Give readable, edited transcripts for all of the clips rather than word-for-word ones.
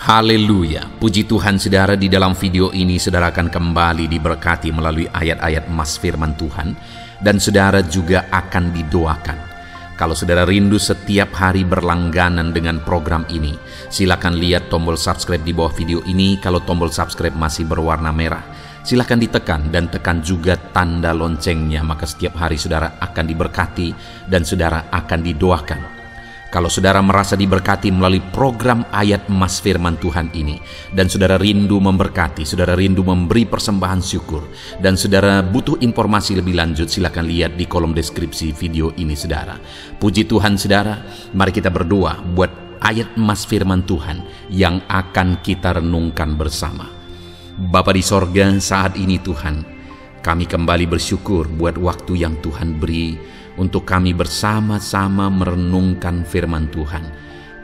Haleluya, puji Tuhan saudara. Di dalam video ini saudara akan kembali diberkati melalui ayat-ayat emas firman Tuhan, dan saudara juga akan didoakan. Kalau saudara rindu setiap hari berlangganan dengan program ini, silakan lihat tombol subscribe di bawah video ini. Kalau tombol subscribe masih berwarna merah, silakan ditekan dan tekan juga tanda loncengnya, maka setiap hari saudara akan diberkati dan saudara akan didoakan. Kalau saudara merasa diberkati melalui program ayat emas firman Tuhan ini, dan saudara rindu memberkati, saudara rindu memberi persembahan syukur, dan saudara butuh informasi lebih lanjut, silakan lihat di kolom deskripsi video ini saudara. Puji Tuhan saudara, mari kita berdoa buat ayat emas firman Tuhan yang akan kita renungkan bersama. Bapa di sorga, saat ini Tuhan, kami kembali bersyukur buat waktu yang Tuhan beri untuk kami bersama-sama merenungkan firman Tuhan.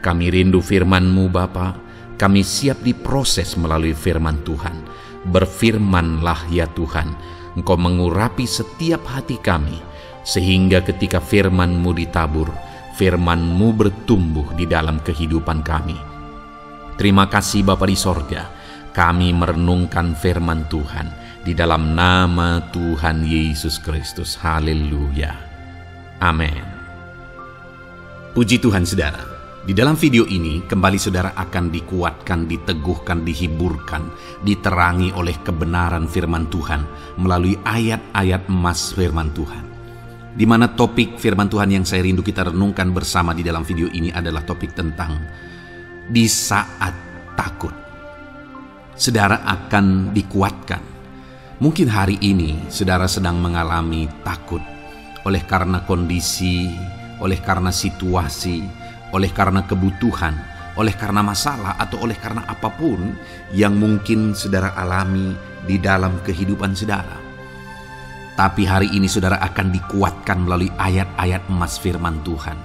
Kami rindu firman-Mu Bapa, kami siap diproses melalui firman Tuhan. Berfirmanlah ya Tuhan, Engkau mengurapi setiap hati kami, sehingga ketika firman-Mu ditabur, firman-Mu bertumbuh di dalam kehidupan kami. Terima kasih Bapa di sorga, kami merenungkan firman Tuhan di dalam nama Tuhan Yesus Kristus. Haleluya. Amin. Puji Tuhan saudara, di dalam video ini kembali saudara akan dikuatkan, diteguhkan, dihiburkan, diterangi oleh kebenaran firman Tuhan melalui ayat-ayat emas firman Tuhan. Di mana topik firman Tuhan yang saya rindu kita renungkan bersama di dalam video ini adalah topik tentang di saat takut. Saudara akan dikuatkan. Mungkin hari ini saudara sedang mengalami takut oleh karena kondisi, oleh karena situasi, oleh karena kebutuhan, oleh karena masalah, atau oleh karena apapun yang mungkin saudara alami di dalam kehidupan saudara. Tapi hari ini saudara akan dikuatkan melalui ayat-ayat emas firman Tuhan.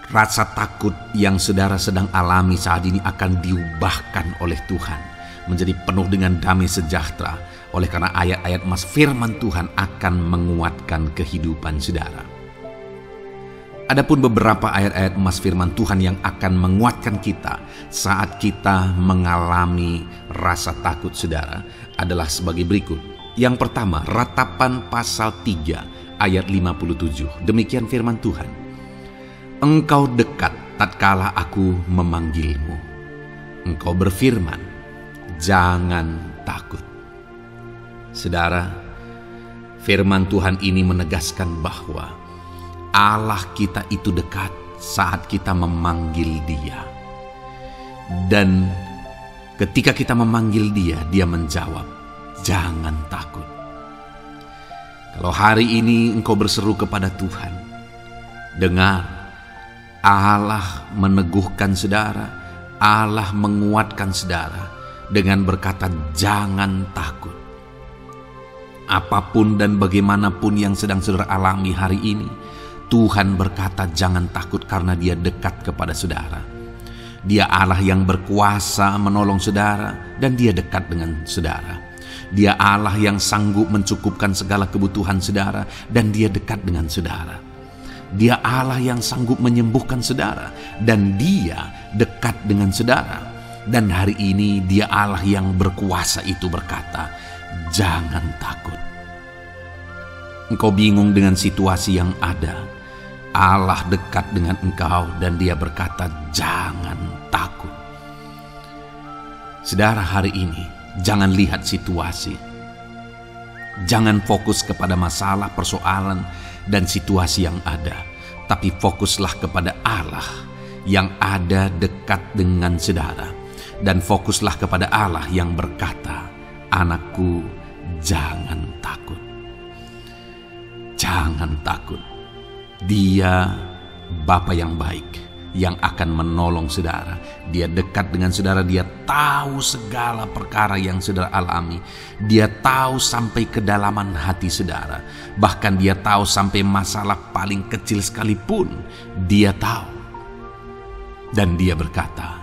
Rasa takut yang saudara sedang alami saat ini akan diubahkan oleh Tuhan menjadi penuh dengan damai sejahtera, oleh karena ayat-ayat emas firman Tuhan akan menguatkan kehidupan saudara. Adapun beberapa ayat-ayat emas firman Tuhan yang akan menguatkan kita saat kita mengalami rasa takut saudara adalah sebagai berikut. Yang pertama, Ratapan pasal 3 ayat 57. Demikian firman Tuhan. Engkau dekat tatkala aku memanggilmu. Engkau berfirman, jangan takut. Saudara, firman Tuhan ini menegaskan bahwa Allah kita itu dekat saat kita memanggil Dia. Dan ketika kita memanggil Dia, Dia menjawab, jangan takut. Kalau hari ini engkau berseru kepada Tuhan, dengar, Allah meneguhkan saudara, Allah menguatkan saudara dengan berkata, jangan takut. Apapun dan bagaimanapun yang sedang saudara alami hari ini, Tuhan berkata jangan takut karena Dia dekat kepada saudara. Dia Allah yang berkuasa menolong saudara dan Dia dekat dengan saudara. Dia Allah yang sanggup mencukupkan segala kebutuhan saudara dan Dia dekat dengan saudara. Dia Allah yang sanggup menyembuhkan saudara dan Dia dekat dengan saudara. Dan hari ini Dia Allah yang berkuasa itu berkata, jangan takut. Engkau bingung dengan situasi yang ada, Allah dekat dengan engkau dan Dia berkata, jangan takut. Saudara, hari ini jangan lihat situasi. Jangan fokus kepada masalah, persoalan, dan situasi yang ada. Tapi fokuslah kepada Allah yang ada dekat dengan saudara. Dan fokuslah kepada Allah yang berkata, anakku, jangan takut. Jangan takut. Dia Bapa yang baik, yang akan menolong saudara. Dia dekat dengan saudara. Dia tahu segala perkara yang saudara alami. Dia tahu sampai kedalaman hati saudara. Bahkan Dia tahu sampai masalah paling kecil sekalipun Dia tahu. Dan Dia berkata,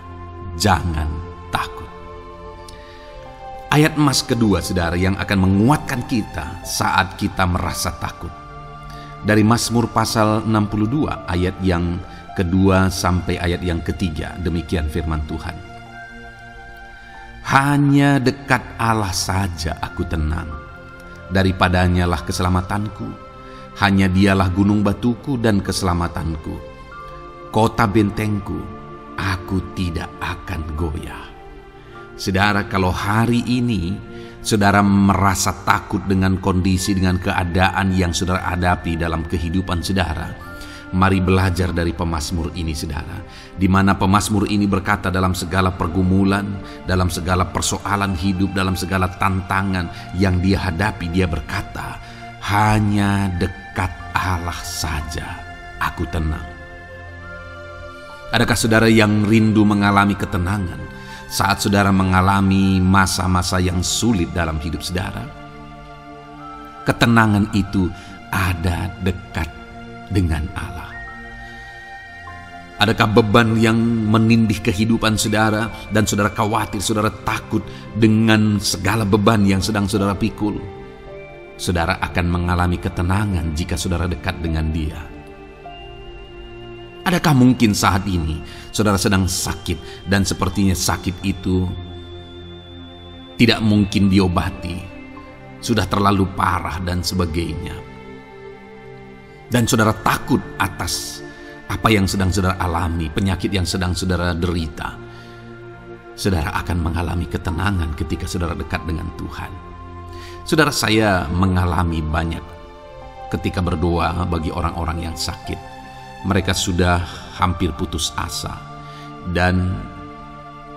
jangan takut. Ayat emas kedua saudara yang akan menguatkan kita saat kita merasa takut, dari Mazmur pasal 62 ayat yang kedua sampai ayat yang ketiga. Demikian firman Tuhan. Hanya dekat Allah saja aku tenang. Daripadanya lah keselamatanku. Hanya dialah gunung batuku dan keselamatanku. Kota bentengku, aku tidak akan goyah. Saudara, kalau hari ini saudara merasa takut dengan kondisi, dengan keadaan yang saudara hadapi dalam kehidupan saudara, mari belajar dari pemazmur ini, saudara, di mana pemazmur ini berkata dalam segala pergumulan, dalam segala persoalan hidup, dalam segala tantangan yang dia hadapi, dia berkata, hanya dekat Allah saja aku tenang. Adakah saudara yang rindu mengalami ketenangan saat saudara mengalami masa-masa yang sulit dalam hidup saudara? Ketenangan itu ada dekat dengan Allah. Adakah beban yang menindih kehidupan saudara dan saudara khawatir, saudara takut dengan segala beban yang sedang saudara pikul? Saudara akan mengalami ketenangan jika saudara dekat dengan Dia. Adakah mungkin saat ini saudara sedang sakit dan sepertinya sakit itu tidak mungkin diobati, sudah terlalu parah dan sebagainya, dan saudara takut atas apa yang sedang saudara alami, penyakit yang sedang saudara derita? Saudara akan mengalami ketenangan ketika saudara dekat dengan Tuhan. Saudara, saya mengalami banyak ketika berdoa bagi orang-orang yang sakit. Mereka sudah hampir putus asa dan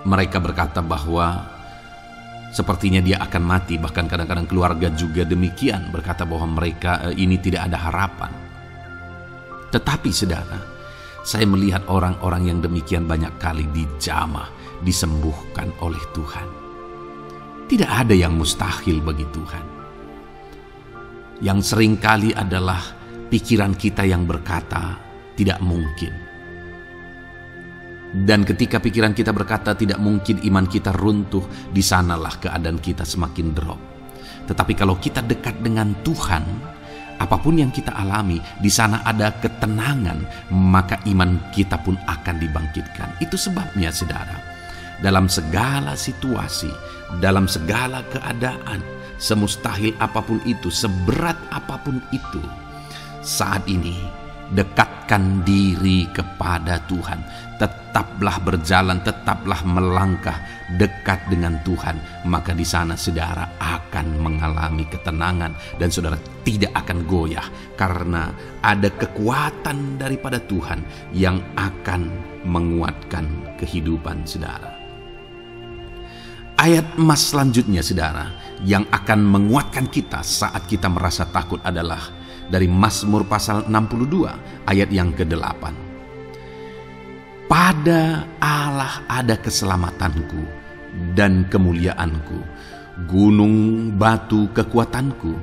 mereka berkata bahwa sepertinya dia akan mati. Bahkan kadang-kadang keluarga juga demikian, berkata bahwa mereka ini tidak ada harapan. Tetapi saudara, saya melihat orang-orang yang demikian banyak kali dijamah, disembuhkan oleh Tuhan. Tidak ada yang mustahil bagi Tuhan. Yang seringkali adalah pikiran kita yang berkata tidak mungkin. Dan ketika pikiran kita berkata tidak mungkin, iman kita runtuh, di sanalah keadaan kita semakin drop. Tetapi kalau kita dekat dengan Tuhan, apapun yang kita alami, di sana ada ketenangan, maka iman kita pun akan dibangkitkan. Itu sebabnya saudara, dalam segala situasi, dalam segala keadaan, semustahil apapun itu, seberat apapun itu, saat ini dekatkan diri kepada Tuhan. Tetaplah berjalan, tetaplah melangkah dekat dengan Tuhan. Maka di sana saudara akan mengalami ketenangan dan saudara tidak akan goyah, karena ada kekuatan daripada Tuhan yang akan menguatkan kehidupan saudara. Ayat emas selanjutnya saudara yang akan menguatkan kita saat kita merasa takut adalah dari Mazmur pasal 62 ayat yang ke-8. Pada Allah ada keselamatanku dan kemuliaanku, gunung batu kekuatanku,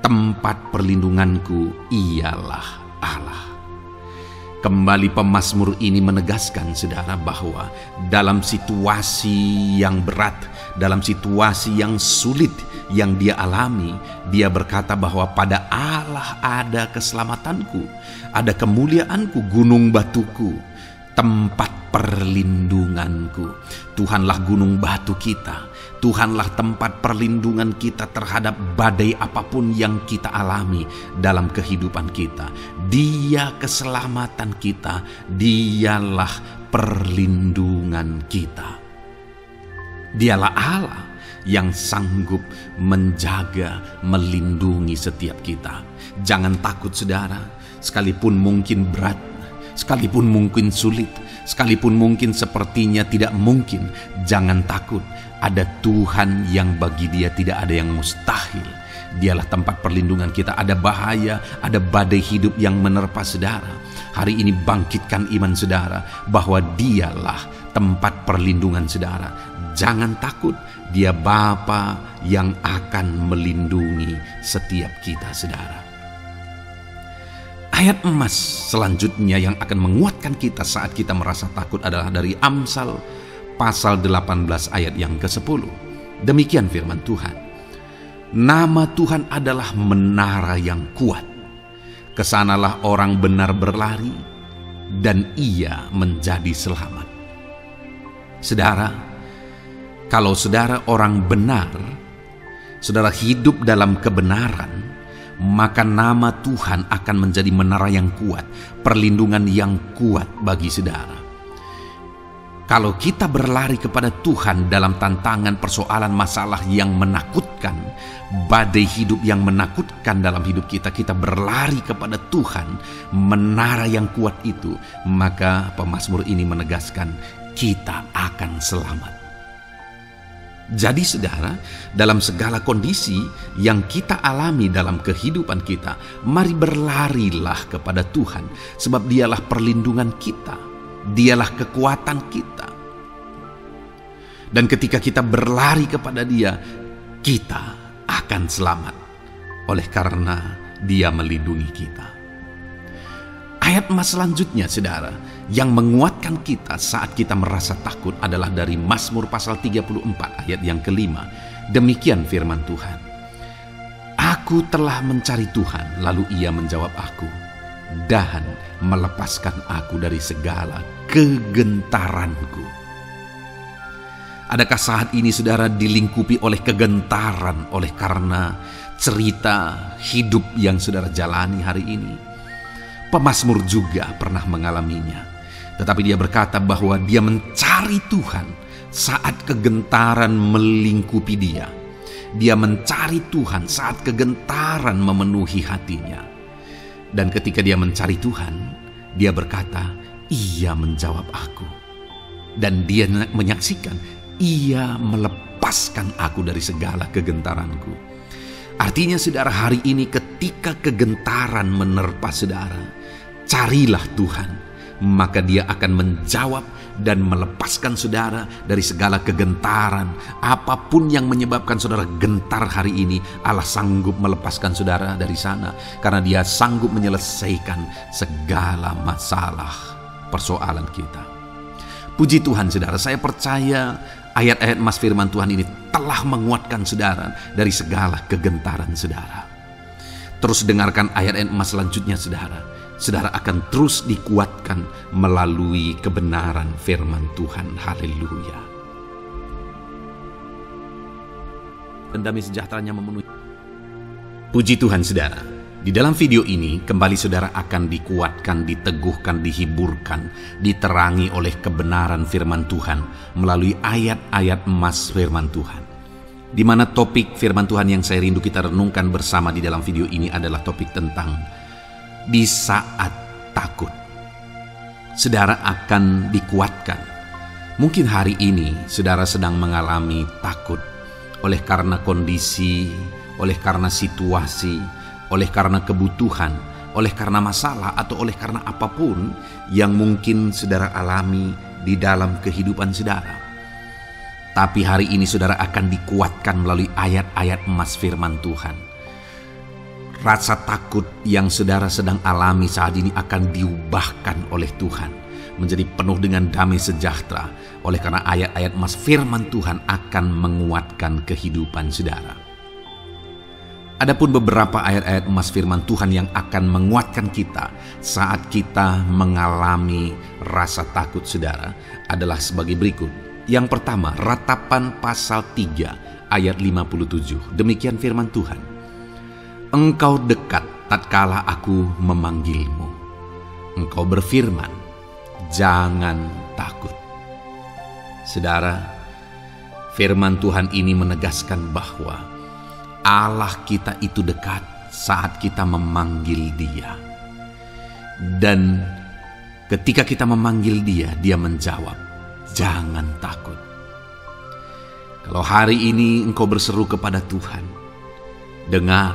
tempat perlindunganku ialah Allah. Kembali pemazmur ini menegaskan saudara bahwa dalam situasi yang berat, dalam situasi yang sulit yang dia alami, dia berkata bahwa pada Allah ada keselamatanku, ada kemuliaanku, gunung batuku, tempat perlindunganku. Tuhanlah gunung batu kita. Tuhanlah tempat perlindungan kita terhadap badai apapun yang kita alami dalam kehidupan kita. Dia keselamatan kita, dialah perlindungan kita. Dialah Allah yang sanggup menjaga, melindungi setiap kita. Jangan takut saudara, sekalipun mungkin berat, sekalipun mungkin sulit, sekalipun mungkin sepertinya tidak mungkin, jangan takut. Ada Tuhan yang bagi Dia tidak ada yang mustahil. Dialah tempat perlindungan kita. Ada bahaya, ada badai hidup yang menerpa saudara. Hari ini bangkitkan iman saudara bahwa Dialah tempat perlindungan saudara. Jangan takut, Dia Bapa yang akan melindungi setiap kita saudara. Ayat emas selanjutnya yang akan menguatkan kita saat kita merasa takut adalah dari Amsal pasal 18 ayat yang ke-10. Demikian firman Tuhan. Nama Tuhan adalah menara yang kuat. Kesanalah orang benar berlari dan ia menjadi selamat. Saudara, Kalau saudara orang benar, saudara hidup dalam kebenaran, maka nama Tuhan akan menjadi menara yang kuat, perlindungan yang kuat bagi saudara. Kalau kita berlari kepada Tuhan dalam tantangan, persoalan, masalah yang menakutkan, badai hidup yang menakutkan dalam hidup kita, kita berlari kepada Tuhan, menara yang kuat itu, maka pemazmur ini menegaskan kita akan selamat. Jadi saudara, dalam segala kondisi yang kita alami dalam kehidupan kita, mari berlarilah kepada Tuhan, sebab dialah perlindungan kita. Dialah kekuatan kita. Dan ketika kita berlari kepada Dia, kita akan selamat. Oleh karena Dia melindungi kita. Ayat emas selanjutnya saudara, yang menguatkan kita saat kita merasa takut adalah dari Mazmur pasal 34 ayat yang kelima. Demikian firman Tuhan. Aku telah mencari Tuhan, lalu Ia menjawab aku, dan melepaskan aku dari segala kegentaranku. Adakah saat ini saudara dilingkupi oleh kegentaran oleh karena cerita hidup yang saudara jalani hari ini? Pemazmur juga pernah mengalaminya, tetapi dia berkata bahwa dia mencari Tuhan saat kegentaran melingkupi dia. Dia mencari Tuhan saat kegentaran memenuhi hatinya. Dan ketika dia mencari Tuhan, dia berkata, Ia menjawab aku. Dan dia menyaksikan, Ia melepaskan aku dari segala kegentaranku. Artinya saudara, hari ini ketika kegentaran menerpa saudara, carilah Tuhan, maka Dia akan menjawab dan melepaskan saudara dari segala kegentaran. Apapun yang menyebabkan saudara gentar hari ini, Allah sanggup melepaskan saudara dari sana, karena Dia sanggup menyelesaikan segala masalah persoalan kita. Puji Tuhan saudara, saya percaya ayat-ayat emas firman Tuhan ini telah menguatkan saudara dari segala kegentaran saudara. Terus dengarkan ayat-ayat emas selanjutnya saudara. Saudara akan terus dikuatkan melalui kebenaran firman Tuhan. Haleluya. Dan damai sejahteranya memenuhi. Puji Tuhan saudara. Di dalam video ini kembali saudara akan dikuatkan, diteguhkan, dihiburkan, diterangi oleh kebenaran firman Tuhan melalui ayat-ayat emas firman Tuhan. Di mana topik firman Tuhan yang saya rindu kita renungkan bersama di dalam video ini adalah topik tentang di saat takut. Saudara akan dikuatkan. Mungkin hari ini saudara sedang mengalami takut oleh karena kondisi, oleh karena situasi, oleh karena kebutuhan, oleh karena masalah, atau oleh karena apapun yang mungkin saudara alami di dalam kehidupan saudara. Tapi hari ini saudara akan dikuatkan melalui ayat-ayat emas firman Tuhan. Rasa takut yang saudara sedang alami saat ini akan diubahkan oleh Tuhan menjadi penuh dengan damai sejahtera, oleh karena ayat-ayat emas firman Tuhan akan menguatkan kehidupan saudara. Adapun beberapa ayat-ayat emas firman Tuhan yang akan menguatkan kita saat kita mengalami rasa takut saudara adalah sebagai berikut. Yang pertama, Ratapan pasal 3 ayat 57. Demikian firman Tuhan. Engkau dekat tatkala aku memanggilmu. Engkau berfirman, jangan takut. Saudara, firman Tuhan ini menegaskan bahwa Allah kita itu dekat saat kita memanggil Dia. Dan ketika kita memanggil Dia, Dia menjawab, jangan takut. Kalau hari ini engkau berseru kepada Tuhan, dengar,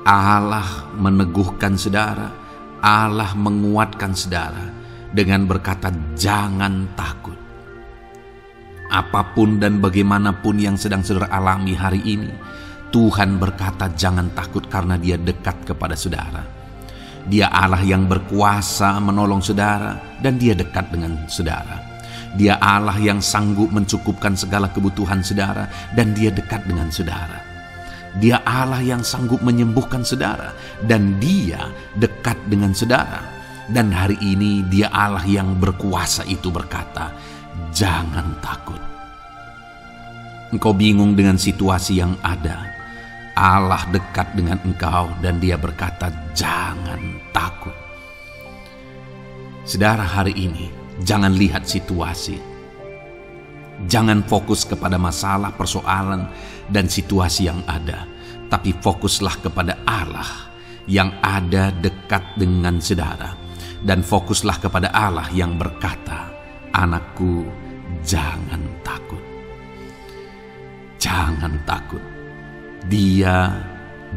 Allah meneguhkan saudara, Allah menguatkan saudara dengan berkata jangan takut. Apapun dan bagaimanapun yang sedang saudara alami hari ini, Tuhan berkata jangan takut karena Dia dekat kepada saudara. Dia Allah yang berkuasa menolong saudara dan Dia dekat dengan saudara. Dia Allah yang sanggup mencukupkan segala kebutuhan saudara dan Dia dekat dengan saudara. Dia Allah yang sanggup menyembuhkan saudara dan Dia dekat dengan saudara. Dan hari ini Dia Allah yang berkuasa itu berkata, jangan takut. Engkau bingung dengan situasi yang ada. Allah dekat dengan engkau dan Dia berkata, jangan takut. Saudara, hari ini jangan lihat situasi. Jangan fokus kepada masalah, persoalan, dan situasi yang ada. Tapi fokuslah kepada Allah yang ada dekat dengan saudara. Dan fokuslah kepada Allah yang berkata, anakku, jangan takut. Jangan takut. Dia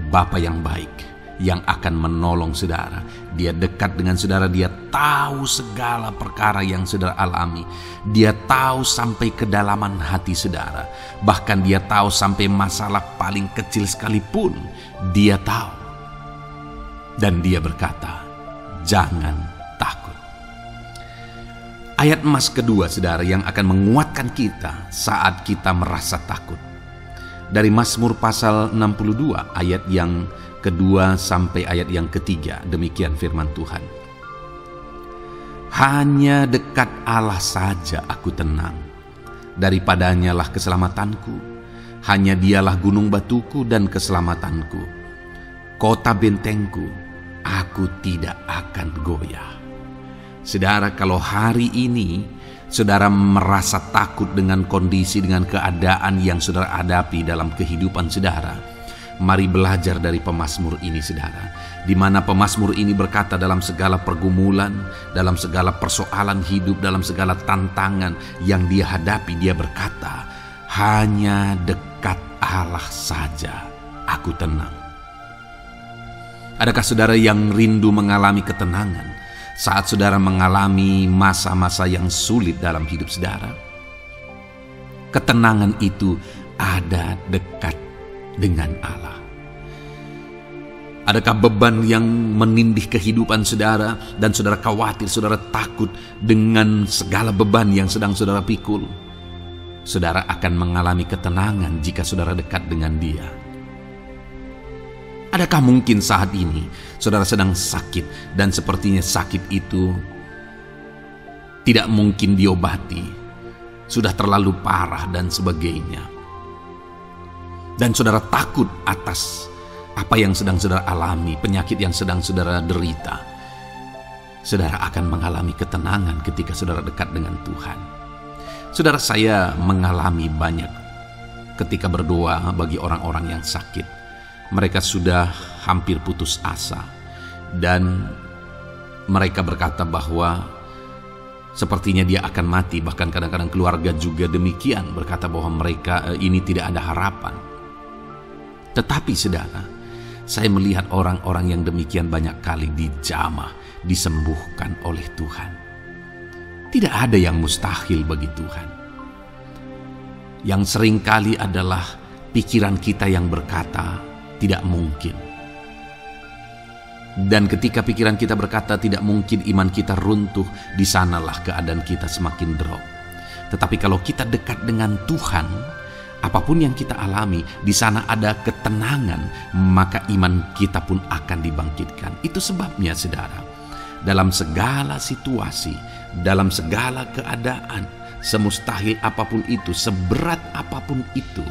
Bapa yang baik, yang akan menolong saudara. Dia dekat dengan saudara. Dia tahu segala perkara yang saudara alami. Dia tahu sampai kedalaman hati saudara. Bahkan Dia tahu sampai masalah paling kecil sekalipun. Dia tahu. Dan Dia berkata, jangan takut. Ayat emas kedua, saudara, yang akan menguatkan kita saat kita merasa takut. Dari Mazmur pasal 62 ayat yang kedua sampai ayat yang ketiga, demikian firman Tuhan. Hanya dekat Allah saja aku tenang, daripadanya lah keselamatanku. Hanya Dialah gunung batuku dan keselamatanku, kota bentengku, aku tidak akan goyah. Saudara, kalau hari ini saudara merasa takut dengan kondisi, dengan keadaan yang saudara hadapi dalam kehidupan saudara, mari belajar dari pemazmur ini, saudara. Di mana pemazmur ini berkata, dalam segala pergumulan, dalam segala persoalan hidup, dalam segala tantangan yang dia hadapi, dia berkata, hanya dekat Allah saja aku tenang. Adakah saudara yang rindu mengalami ketenangan saat saudara mengalami masa-masa yang sulit dalam hidup saudara? Ketenangan itu ada dekat dengan Allah. Adakah beban yang menindih kehidupan saudara dan saudara khawatir, saudara takut dengan segala beban yang sedang saudara pikul? Saudara akan mengalami ketenangan jika saudara dekat dengan Dia. Adakah mungkin saat ini saudara sedang sakit dan sepertinya sakit itu tidak mungkin diobati, sudah terlalu parah dan sebagainya, dan saudara takut atas apa yang sedang saudara alami, penyakit yang sedang saudara derita? Saudara akan mengalami ketenangan ketika saudara dekat dengan Tuhan. Saudara, saya mengalami banyak ketika berdoa bagi orang-orang yang sakit. Mereka sudah hampir putus asa dan mereka berkata bahwa sepertinya dia akan mati. Bahkan kadang-kadang keluarga juga demikian, berkata bahwa mereka ini tidak ada harapan. Tetapi saudara, saya melihat orang-orang yang demikian banyak kali dijamah, disembuhkan oleh Tuhan. Tidak ada yang mustahil bagi Tuhan. Yang seringkali adalah pikiran kita yang berkata tidak mungkin. Dan ketika pikiran kita berkata tidak mungkin, iman kita runtuh, di sanalah keadaan kita semakin drop. Tetapi kalau kita dekat dengan Tuhan, apapun yang kita alami, di sana ada ketenangan, maka iman kita pun akan dibangkitkan. Itu sebabnya saudara, dalam segala situasi, dalam segala keadaan, semustahil apapun itu, seberat apapun itu,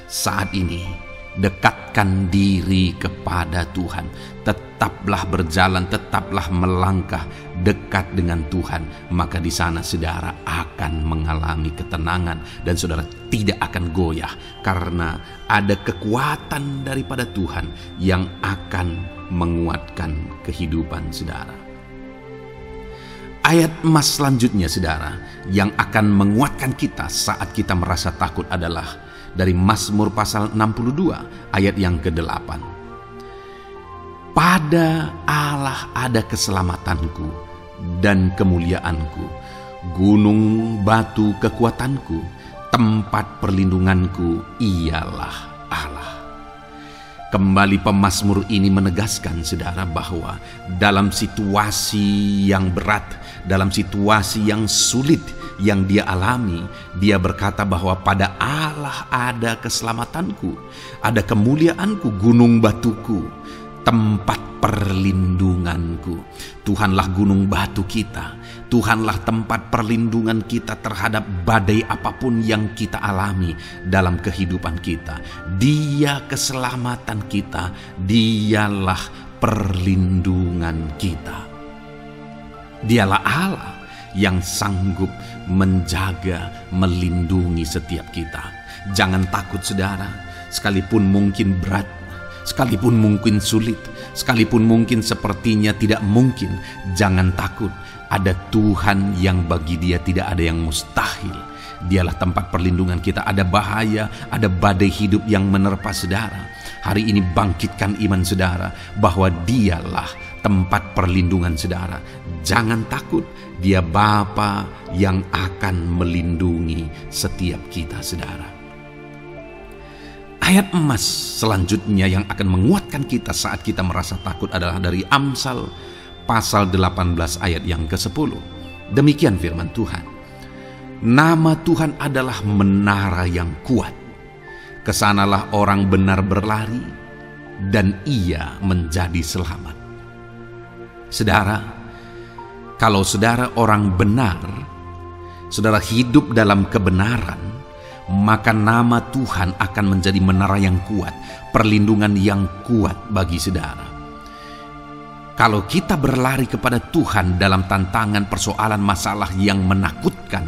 saat ini dekatkan diri kepada Tuhan. Tetaplah berjalan, tetaplah melangkah dekat dengan Tuhan. Maka di sana saudara akan mengalami ketenangan dan saudara tidak akan goyah, karena ada kekuatan daripada Tuhan yang akan menguatkan kehidupan saudara. Ayat emas selanjutnya saudara yang akan menguatkan kita saat kita merasa takut adalah dari Mazmur pasal 62 ayat yang ke-8. Pada Allah ada keselamatanku dan kemuliaanku, gunung batu kekuatanku, tempat perlindunganku ialah Allah. Kembali pemazmur ini menegaskan saudara bahwa dalam situasi yang berat, dalam situasi yang sulit yang dia alami, dia berkata bahwa pada Allah ada keselamatanku, ada kemuliaanku, gunung batuku, tempat perlindunganku. Tuhanlah gunung batu kita. Tuhanlah tempat perlindungan kita terhadap badai apapun yang kita alami dalam kehidupan kita. Dia keselamatan kita. Dialah perlindungan kita. Dialah Allah yang sanggup menjaga, melindungi setiap kita. Jangan takut saudara, sekalipun mungkin berat, sekalipun mungkin sulit, sekalipun mungkin sepertinya tidak mungkin, jangan takut. Ada Tuhan yang bagi Dia tidak ada yang mustahil. Dialah tempat perlindungan kita. Ada bahaya, ada badai hidup yang menerpa saudara. Hari ini bangkitkan iman saudara bahwa Dialah tempat perlindungan saudara. Jangan takut, Dia Bapa yang akan melindungi setiap kita saudara. Ayat emas selanjutnya yang akan menguatkan kita saat kita merasa takut adalah dari Amsal pasal 18 ayat yang ke-10. Demikian firman Tuhan. Nama Tuhan adalah menara yang kuat. Kesanalah orang benar berlari dan ia menjadi selamat. Saudara, kalau saudara orang benar, saudara hidup dalam kebenaran, maka nama Tuhan akan menjadi menara yang kuat, perlindungan yang kuat bagi saudara. Kalau kita berlari kepada Tuhan dalam tantangan, persoalan, masalah yang menakutkan,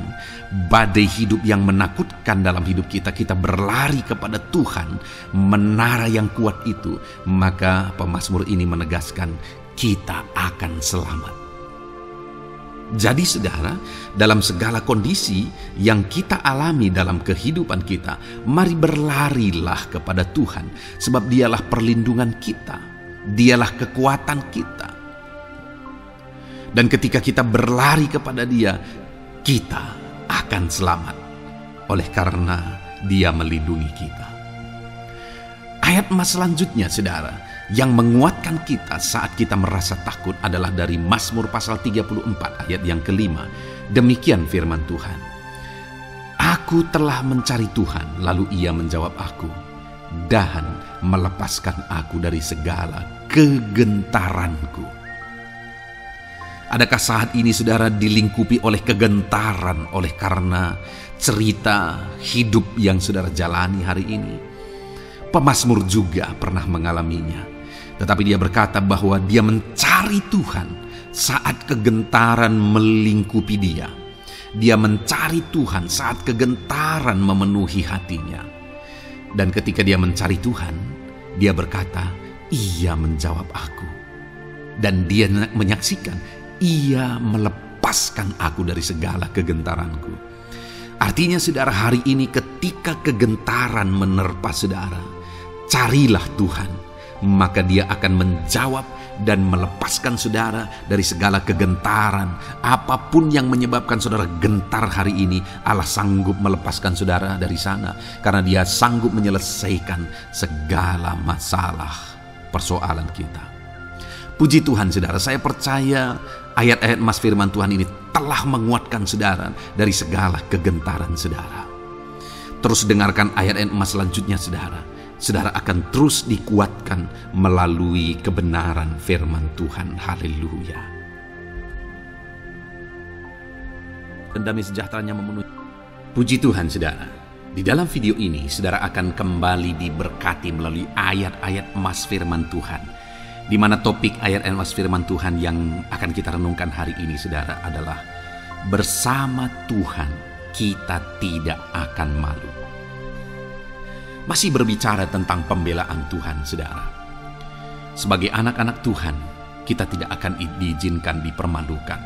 badai hidup yang menakutkan dalam hidup kita, kita berlari kepada Tuhan, menara yang kuat itu, maka pemazmur ini menegaskan kita akan selamat. Jadi saudara, dalam segala kondisi yang kita alami dalam kehidupan kita, mari berlarilah kepada Tuhan, sebab Dialah perlindungan kita. Dialah kekuatan kita. Dan ketika kita berlari kepada Dia, kita akan selamat. Oleh karena Dia melindungi kita. Ayat emas selanjutnya saudara, yang menguatkan kita saat kita merasa takut adalah dari Mazmur pasal 34 ayat yang kelima. Demikian firman Tuhan. Aku telah mencari Tuhan, lalu Ia menjawab aku dan melepaskan aku dari segala kegentaranku. Adakah saat ini saudara dilingkupi oleh kegentaran oleh karena cerita hidup yang saudara jalani hari ini? Pemazmur juga pernah mengalaminya, tetapi dia berkata bahwa dia mencari Tuhan saat kegentaran melingkupi dia. Dia mencari Tuhan saat kegentaran memenuhi hatinya. Dan ketika dia mencari Tuhan, dia berkata, Ia menjawab aku. Dan dia menyaksikan, Ia melepaskan aku dari segala kegentaranku. Artinya saudara, hari ini ketika kegentaran menerpa saudara, carilah Tuhan, maka Dia akan menjawab dan melepaskan saudara dari segala kegentaran. Apapun yang menyebabkan saudara gentar hari ini, Allah sanggup melepaskan saudara dari sana, karena Dia sanggup menyelesaikan segala masalah persoalan kita. Puji Tuhan saudara, saya percaya ayat-ayat emas firman Tuhan ini telah menguatkan saudara dari segala kegentaran saudara. Terus dengarkan ayat-ayat emas selanjutnya saudara. Saudara akan terus dikuatkan melalui kebenaran firman Tuhan. Haleluya. Dan damai sejahteranya memenuhi. Puji Tuhan saudara. Di dalam video ini saudara akan kembali diberkati melalui ayat-ayat emas firman Tuhan. Di mana topik ayat emas firman Tuhan yang akan kita renungkan hari ini saudara adalah bersama Tuhan kita tidak akan malu. Masih berbicara tentang pembelaan Tuhan saudara. Sebagai anak-anak Tuhan, kita tidak akan diizinkan dipermalukan.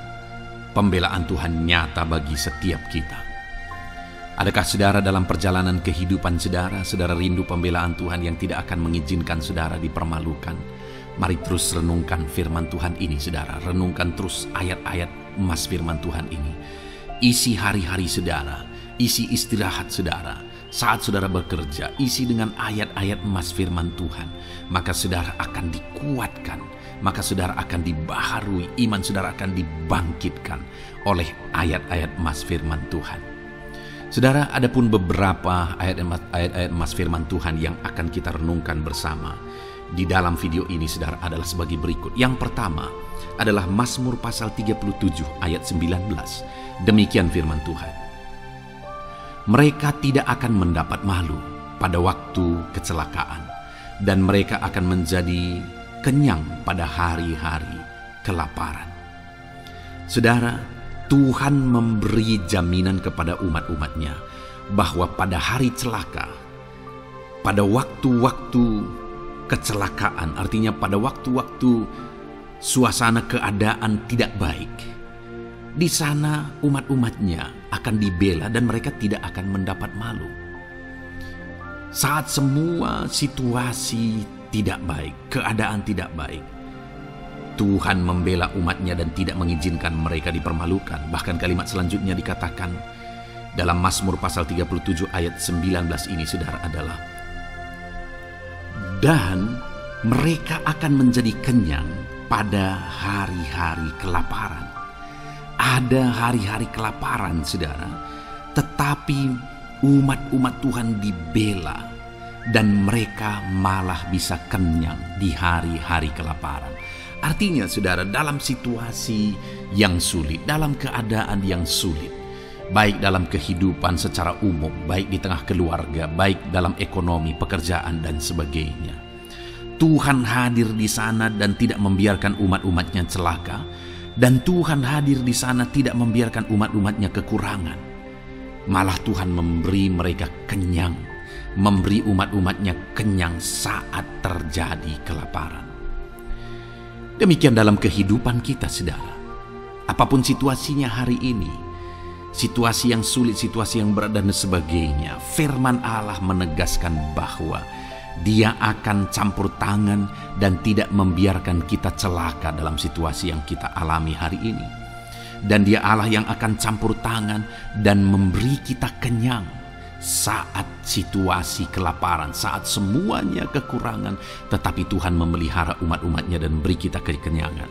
Pembelaan Tuhan nyata bagi setiap kita. Adakah saudara dalam perjalanan kehidupan saudara, saudara rindu pembelaan Tuhan yang tidak akan mengizinkan saudara dipermalukan? Mari terus renungkan firman Tuhan ini saudara. Renungkan terus ayat-ayat emas firman Tuhan ini. Isi hari-hari saudara, isi istirahat saudara. Saat saudara bekerja, isi dengan ayat-ayat emas firman Tuhan. Maka saudara akan dikuatkan. Maka saudara akan dibaharui. Iman saudara akan dibangkitkan oleh ayat-ayat emas firman Tuhan. Saudara, ada pun beberapa ayat-ayat emas firman Tuhan yang akan kita renungkan bersama. di dalam video ini, saudara, adalah sebagai berikut. Yang pertama adalah Mazmur pasal 37 ayat 19. Demikian firman Tuhan. Mereka tidak akan mendapat malu pada waktu kecelakaan, dan mereka akan menjadi kenyang pada hari-hari kelaparan. Saudara, Tuhan memberi jaminan kepada umat-umatnya bahwa pada hari celaka, pada waktu-waktu kecelakaan, artinya pada waktu-waktu suasana keadaan tidak baik, di sana umat-umatnya akan dibela dan mereka tidak akan mendapat malu. Saat semua situasi tidak baik, keadaan tidak baik, Tuhan membela umatnya dan tidak mengizinkan mereka dipermalukan. Bahkan kalimat selanjutnya dikatakan dalam Mazmur pasal 37 ayat 19 ini, saudara, adalah dan mereka akan menjadi kenyang pada hari-hari kelaparan. Ada hari-hari kelaparan, saudara, tetapi umat-umat Tuhan dibela dan mereka malah bisa kenyang di hari-hari kelaparan. Artinya, saudara, dalam situasi yang sulit, dalam keadaan yang sulit, baik dalam kehidupan secara umum, baik di tengah keluarga, baik dalam ekonomi, pekerjaan, dan sebagainya, Tuhan hadir di sana dan tidak membiarkan umat-umatnya celaka, dan Tuhan hadir di sana tidak membiarkan umat-umatnya kekurangan. Malah Tuhan memberi mereka kenyang, memberi umat-umatnya kenyang saat terjadi kelaparan. Demikian dalam kehidupan kita, saudara. Apapun situasinya hari ini, situasi yang sulit, situasi yang berat, dan sebagainya, firman Allah menegaskan bahwa Dia akan campur tangan dan tidak membiarkan kita celaka dalam situasi yang kita alami hari ini. Dan Dia Allah yang akan campur tangan dan memberi kita kenyang saat situasi kelaparan, saat semuanya kekurangan, tetapi Tuhan memelihara umat-umatnya dan beri kita kekenyangan.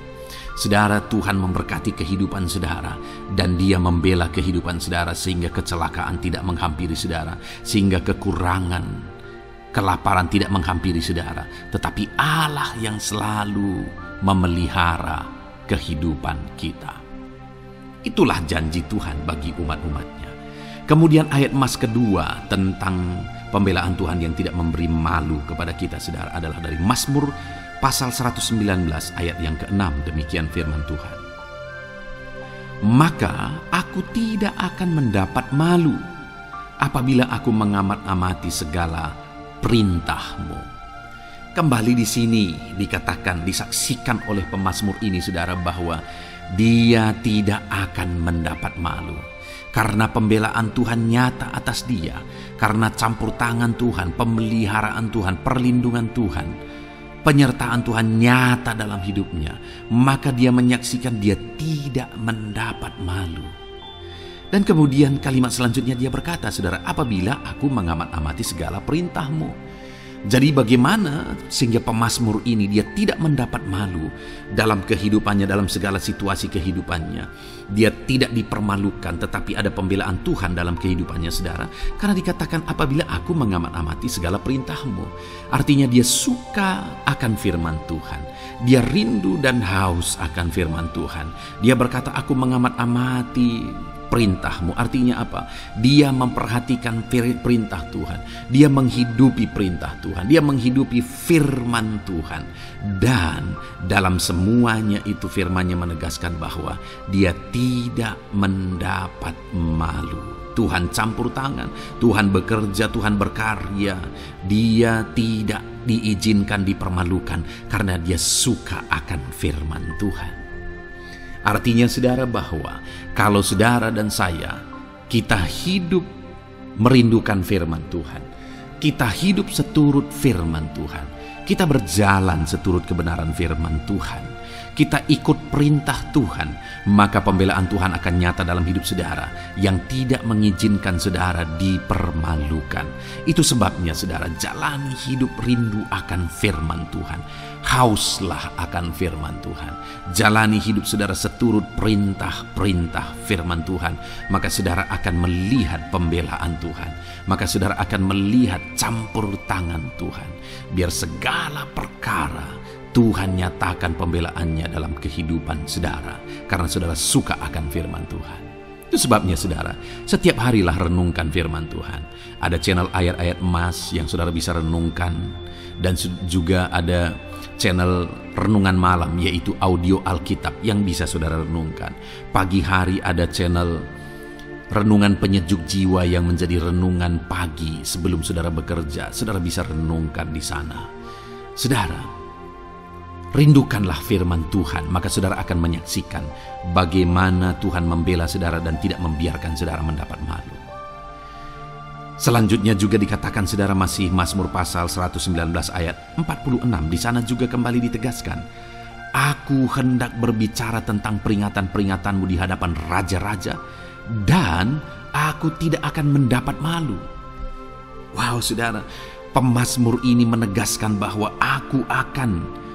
Saudara, Tuhan memberkati kehidupan saudara, dan Dia membela kehidupan saudara sehingga kecelakaan tidak menghampiri saudara, sehingga kekurangan, kelaparan tidak menghampiri saudara, tetapi Allah yang selalu memelihara kehidupan kita. Itulah janji Tuhan bagi umat-umatnya. Kemudian ayat emas kedua tentang pembelaan Tuhan yang tidak memberi malu kepada kita, saudara, adalah dari Mazmur pasal 119 ayat yang ke-6. Demikian firman Tuhan. Maka aku tidak akan mendapat malu apabila aku mengamat-amati segala perintah-Mu. Kembali di sini dikatakan, disaksikan oleh pemazmur ini, saudara, bahwa dia tidak akan mendapat malu karena pembelaan Tuhan nyata atas dia, karena campur tangan Tuhan, pemeliharaan Tuhan, perlindungan Tuhan, penyertaan Tuhan nyata dalam hidupnya. Maka dia menyaksikan dia tidak mendapat malu. Dan kemudian kalimat selanjutnya dia berkata, saudara, apabila aku mengamat-amati segala perintah-Mu. Jadi bagaimana sehingga pemazmur ini dia tidak mendapat malu dalam kehidupannya, dalam segala situasi kehidupannya. Dia tidak dipermalukan, tetapi ada pembelaan Tuhan dalam kehidupannya, saudara. Karena dikatakan apabila aku mengamat-amati segala perintah-Mu. Artinya dia suka akan firman Tuhan. Dia rindu dan haus akan firman Tuhan. Dia berkata, aku mengamat-amati perintah-Mu. Artinya apa? Dia memperhatikan perintah Tuhan. Dia menghidupi perintah Tuhan. Dia menghidupi firman Tuhan. Dan dalam semuanya itu firman-Nya menegaskan bahwa dia tidak mendapat malu. Tuhan campur tangan, Tuhan bekerja, Tuhan berkarya. Dia tidak diizinkan dipermalukan karena dia suka akan firman Tuhan. Artinya, saudara, bahwa kalau saudara dan saya, kita hidup merindukan firman Tuhan, kita hidup seturut firman Tuhan, kita berjalan seturut kebenaran firman Tuhan, kita ikut perintah Tuhan, maka pembelaan Tuhan akan nyata dalam hidup saudara yang tidak mengizinkan saudara dipermalukan. Itu sebabnya saudara, jalani hidup rindu akan firman Tuhan. Hauslah akan firman Tuhan. Jalani hidup saudara seturut perintah-perintah firman Tuhan, maka saudara akan melihat pembelaan Tuhan. Maka saudara akan melihat campur tangan Tuhan. Biar segala perkara Tuhan nyatakan pembelaannya dalam kehidupan saudara, karena saudara suka akan firman Tuhan. Itu sebabnya saudara, setiap harilah renungkan firman Tuhan. Ada channel ayat-ayat emas yang saudara bisa renungkan, dan juga ada channel renungan malam, yaitu audio Alkitab yang bisa saudara renungkan. Pagi hari ada channel renungan penyejuk jiwa yang menjadi renungan pagi sebelum saudara bekerja. Saudara bisa renungkan di sana. Saudara, rindukanlah firman Tuhan, maka saudara akan menyaksikan bagaimana Tuhan membela saudara dan tidak membiarkan saudara mendapat malu. Selanjutnya juga dikatakan saudara, masih Mazmur pasal 119 ayat 46. Di sana juga kembali ditegaskan, aku hendak berbicara tentang peringatan-peringatanmu di hadapan raja-raja, dan aku tidak akan mendapat malu. Wow saudara, pemazmur ini menegaskan bahwa aku akan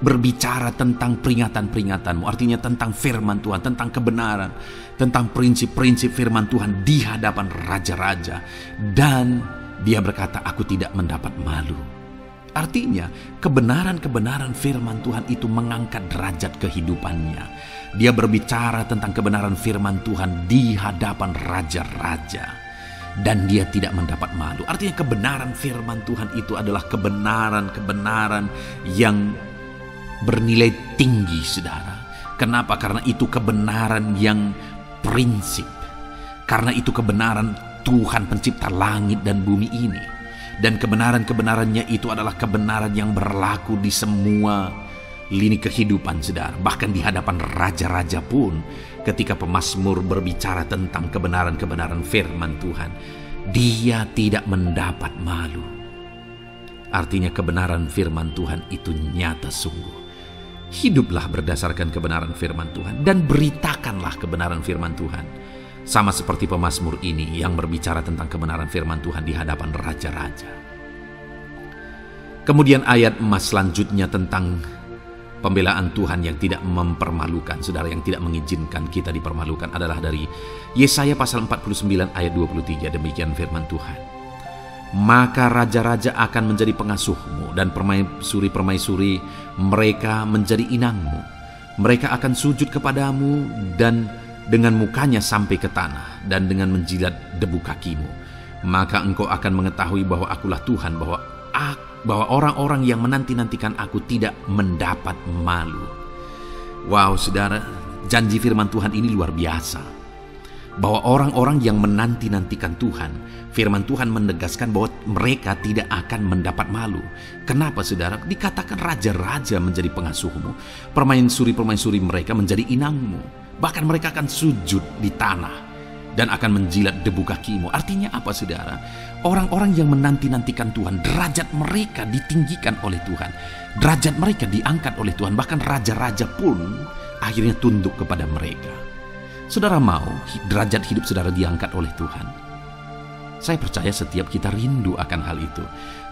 berbicara tentang peringatan-peringatanmu, artinya tentang firman Tuhan, tentang kebenaran, tentang prinsip-prinsip firman Tuhan di hadapan raja-raja. Dan dia berkata, aku tidak mendapat malu. Artinya kebenaran-kebenaran firman Tuhan itu mengangkat derajat kehidupannya. Dia berbicara tentang kebenaran firman Tuhan di hadapan raja-raja, dan dia tidak mendapat malu. Artinya kebenaran firman Tuhan itu adalah kebenaran-kebenaran yang bernilai tinggi saudara. Kenapa? Karena itu kebenaran yang prinsip. Karena itu kebenaran Tuhan pencipta langit dan bumi ini. Dan kebenaran-kebenarannya itu adalah kebenaran yang berlaku di semua lini kehidupan saudara. Bahkan di hadapan raja-raja pun, ketika pemazmur berbicara tentang kebenaran-kebenaran firman Tuhan, dia tidak mendapat malu. Artinya kebenaran firman Tuhan itu nyata sungguh. Hiduplah berdasarkan kebenaran firman Tuhan dan beritakanlah kebenaran firman Tuhan. Sama seperti pemazmur ini yang berbicara tentang kebenaran firman Tuhan di hadapan raja-raja. Kemudian ayat emas selanjutnya tentang pembelaan Tuhan yang tidak mempermalukan, saudara, yang tidak mengizinkan kita dipermalukan adalah dari Yesaya pasal 49 ayat 23. Demikian firman Tuhan. Maka raja-raja akan menjadi pengasuhmu, dan permaisuri-permaisuri mereka menjadi inangmu. Mereka akan sujud kepadamu dan dengan mukanya sampai ke tanah, dan dengan menjilat debu kakimu. Maka engkau akan mengetahui bahwa akulah Tuhan, bahwa orang-orang yang menanti-nantikan aku tidak mendapat malu. Wow saudara, janji firman Tuhan ini luar biasa. Bahwa orang-orang yang menanti-nantikan Tuhan, firman Tuhan menegaskan bahwa mereka tidak akan mendapat malu. Kenapa saudara? Dikatakan raja-raja menjadi pengasuhmu, permaisuri-permaisuri mereka menjadi inangmu. Bahkan mereka akan sujud di tanah dan akan menjilat debu kakimu. Artinya apa saudara? Orang-orang yang menanti-nantikan Tuhan, derajat mereka ditinggikan oleh Tuhan. Derajat mereka diangkat oleh Tuhan. Bahkan raja-raja pun akhirnya tunduk kepada mereka. Saudara mau derajat hidup saudara diangkat oleh Tuhan? Saya percaya setiap kita rindu akan hal itu.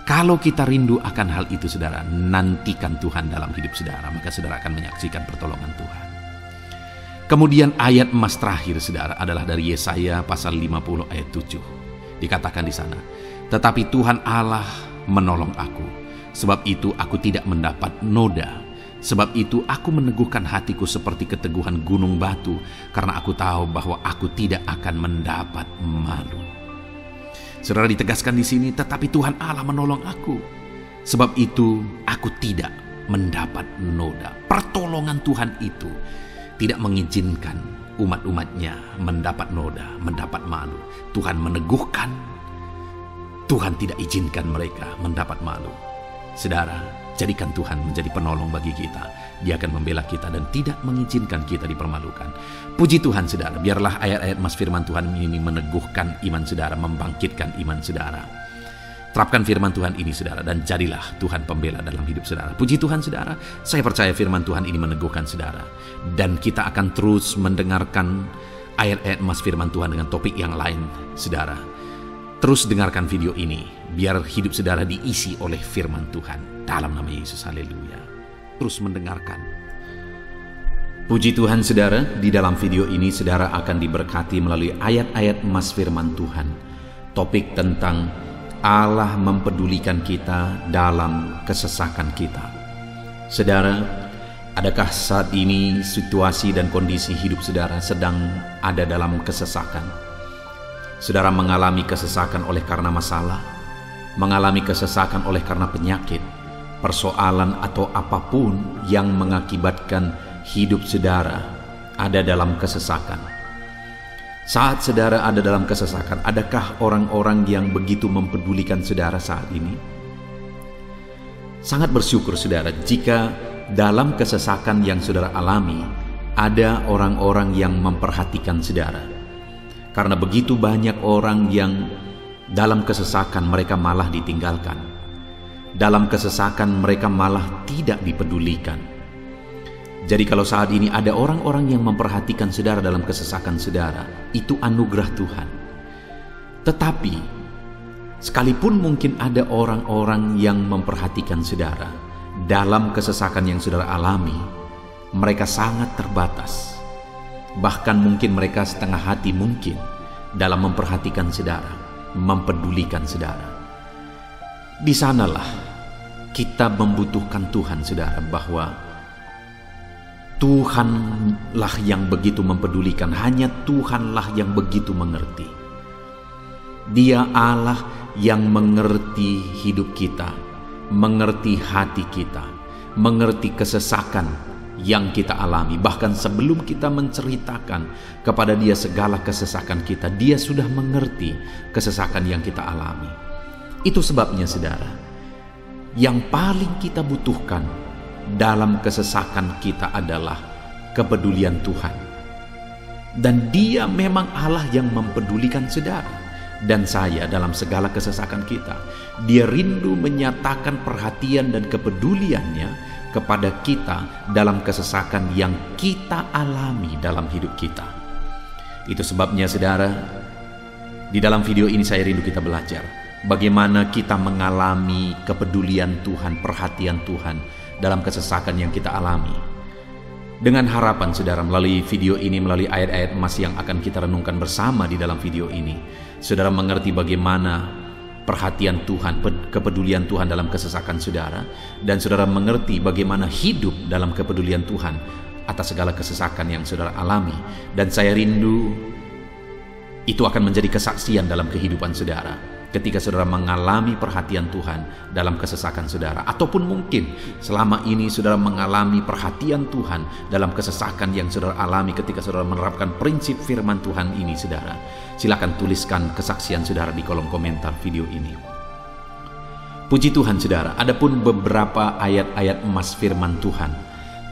Kalau kita rindu akan hal itu saudara, nantikan Tuhan dalam hidup saudara, maka saudara akan menyaksikan pertolongan Tuhan. Kemudian ayat emas terakhir saudara adalah dari Yesaya pasal 50 ayat 7. Dikatakan di sana, tetapi Tuhan Allah menolong aku, sebab itu aku tidak mendapat noda. Sebab itu aku meneguhkan hatiku seperti keteguhan gunung batu, karena aku tahu bahwa aku tidak akan mendapat malu. Saudara, ditegaskan di sini, tetapi Tuhan Allah menolong aku. Sebab itu aku tidak mendapat noda. Pertolongan Tuhan itu tidak mengizinkan umat-umatnya mendapat noda, mendapat malu. Tuhan meneguhkan, Tuhan tidak izinkan mereka mendapat malu. Saudara, jadikan Tuhan menjadi penolong bagi kita. Dia akan membela kita dan tidak mengizinkan kita dipermalukan. Puji Tuhan saudara, biarlah ayat-ayat emas firman Tuhan ini meneguhkan iman saudara, membangkitkan iman saudara. Terapkan firman Tuhan ini saudara, dan jadilah Tuhan pembela dalam hidup saudara. Puji Tuhan saudara, saya percaya firman Tuhan ini meneguhkan saudara. Dan kita akan terus mendengarkan ayat-ayat emas firman Tuhan dengan topik yang lain saudara. Terus dengarkan video ini, biar hidup saudara diisi oleh firman Tuhan. Dalam nama Yesus, haleluya. Terus mendengarkan. Puji Tuhan saudara, di dalam video ini saudara akan diberkati melalui ayat-ayat emas firman Tuhan. Topik tentang Allah mempedulikan kita dalam kesesakan kita. Saudara, adakah saat ini situasi dan kondisi hidup saudara sedang ada dalam kesesakan? Saudara mengalami kesesakan oleh karena masalah, mengalami kesesakan oleh karena penyakit, persoalan atau apapun yang mengakibatkan hidup saudara ada dalam kesesakan. Saat saudara ada dalam kesesakan, adakah orang-orang yang begitu mempedulikan saudara saat ini? Sangat bersyukur saudara jika dalam kesesakan yang saudara alami ada orang-orang yang memperhatikan saudara. Karena begitu banyak orang yang dalam kesesakan mereka malah ditinggalkan. Dalam kesesakan mereka malah tidak dipedulikan. Jadi kalau saat ini ada orang-orang yang memperhatikan saudara dalam kesesakan saudara, itu anugerah Tuhan. Tetapi, sekalipun mungkin ada orang-orang yang memperhatikan saudara dalam kesesakan yang saudara alami, mereka sangat terbatas. Bahkan mungkin mereka setengah hati mungkin dalam memperhatikan saudara, mempedulikan saudara. Di sanalah kita membutuhkan Tuhan saudara, bahwa Tuhanlah yang begitu mempedulikan, hanya Tuhanlah yang begitu mengerti. Dia Allah yang mengerti hidup kita, mengerti hati kita, mengerti kesesakan yang kita alami. Bahkan sebelum kita menceritakan kepada Dia segala kesesakan kita, Dia sudah mengerti kesesakan yang kita alami. Itu sebabnya saudara, yang paling kita butuhkan dalam kesesakan kita adalah kepedulian Tuhan. Dan Dia memang Allah yang mempedulikan saudara dan saya dalam segala kesesakan kita. Dia rindu menyatakan perhatian dan kepeduliannya kepada kita dalam kesesakan yang kita alami dalam hidup kita. Itu sebabnya saudara, di dalam video ini saya rindu kita belajar bagaimana kita mengalami kepedulian Tuhan, perhatian Tuhan dalam kesesakan yang kita alami. Dengan harapan saudara, melalui video ini, melalui ayat-ayat emas yang akan kita renungkan bersama di dalam video ini, saudara mengerti bagaimana perhatian Tuhan, kepedulian Tuhan dalam kesesakan saudara, dan saudara mengerti bagaimana hidup dalam kepedulian Tuhan atas segala kesesakan yang saudara alami. Dan saya rindu itu akan menjadi kesaksian dalam kehidupan saudara ketika saudara mengalami perhatian Tuhan dalam kesesakan saudara, ataupun mungkin selama ini saudara mengalami perhatian Tuhan dalam kesesakan yang saudara alami ketika saudara menerapkan prinsip firman Tuhan ini saudara. Silakan tuliskan kesaksian saudara di kolom komentar video ini. Puji Tuhan saudara, adapun beberapa ayat-ayat emas firman Tuhan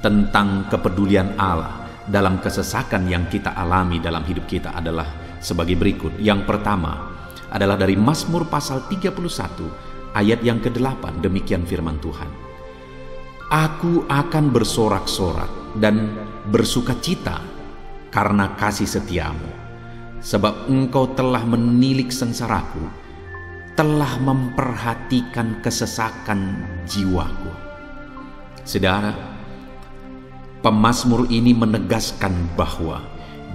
tentang kepedulian Allah dalam kesesakan yang kita alami dalam hidup kita adalah sebagai berikut. Yang pertama adalah dari Mazmur pasal 31 ayat yang ke-8. Demikian firman Tuhan. Aku akan bersorak-sorak dan bersukacita karena kasih setiamu, sebab engkau telah menilik sengsaraku, telah memperhatikan kesesakan jiwaku. Saudara, pemazmur ini menegaskan bahwa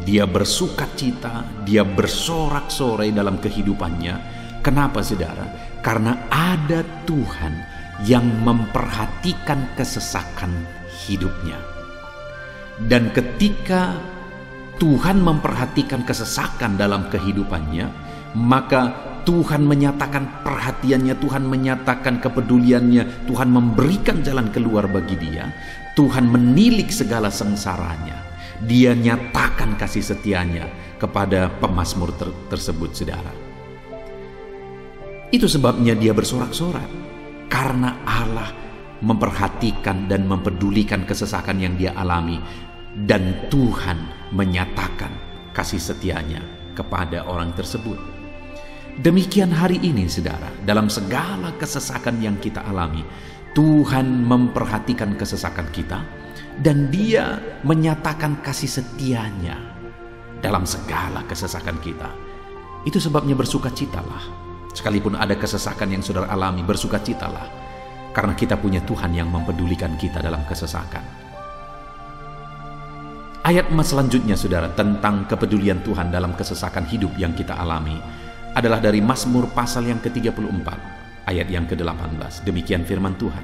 dia bersukacita, dia bersorak-sorai dalam kehidupannya. Kenapa saudara? Karena ada Tuhan yang memperhatikan kesesakan hidupnya. Dan ketika Tuhan memperhatikan kesesakan dalam kehidupannya, maka Tuhan menyatakan perhatiannya, Tuhan menyatakan kepeduliannya, Tuhan memberikan jalan keluar bagi dia, Tuhan menilik segala sengsaranya. Dia nyatakan kasih setianya kepada pemazmur tersebut saudara. Itu sebabnya dia bersorak-sorak, karena Allah memperhatikan dan mempedulikan kesesakan yang dia alami, dan Tuhan menyatakan kasih setianya kepada orang tersebut. Demikian hari ini, saudara, dalam segala kesesakan yang kita alami, Tuhan memperhatikan kesesakan kita dan Dia menyatakan kasih setia-Nya dalam segala kesesakan kita. Itu sebabnya bersukacitalah. Sekalipun ada kesesakan yang saudara alami, bersukacitalah, karena kita punya Tuhan yang mempedulikan kita dalam kesesakan. Ayat selanjutnya, saudara, tentang kepedulian Tuhan dalam kesesakan hidup yang kita alami adalah dari Mazmur pasal yang ke-34, ayat yang ke-18. Demikian firman Tuhan.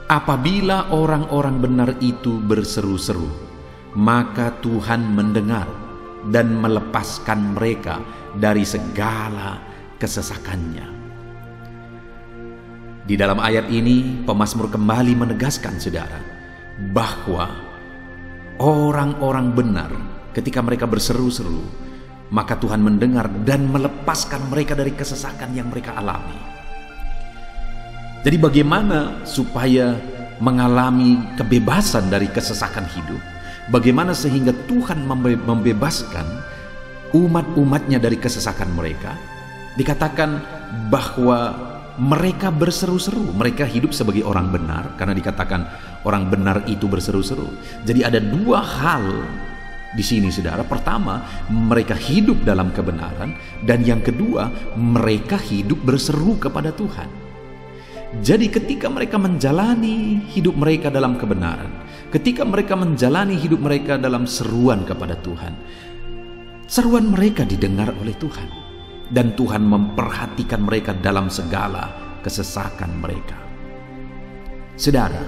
Apabila orang-orang benar itu berseru-seru, maka Tuhan mendengar dan melepaskan mereka dari segala kesesakannya. Di dalam ayat ini, pemazmur kembali menegaskan, saudara, bahwa orang-orang benar ketika mereka berseru-seru, maka Tuhan mendengar dan melepaskan mereka dari kesesakan yang mereka alami. Jadi bagaimana supaya mengalami kebebasan dari kesesakan hidup? Bagaimana sehingga Tuhan membebaskan umat-umatnya dari kesesakan mereka? Dikatakan bahwa mereka berseru-seru, mereka hidup sebagai orang benar, karena dikatakan orang benar itu berseru-seru. Jadi ada dua hal di sini, saudara. Pertama, mereka hidup dalam kebenaran, dan yang kedua, mereka hidup berseru kepada Tuhan. Jadi ketika mereka menjalani hidup mereka dalam kebenaran, ketika mereka menjalani hidup mereka dalam seruan kepada Tuhan, seruan mereka didengar oleh Tuhan, dan Tuhan memperhatikan mereka dalam segala kesesakan mereka. Saudara,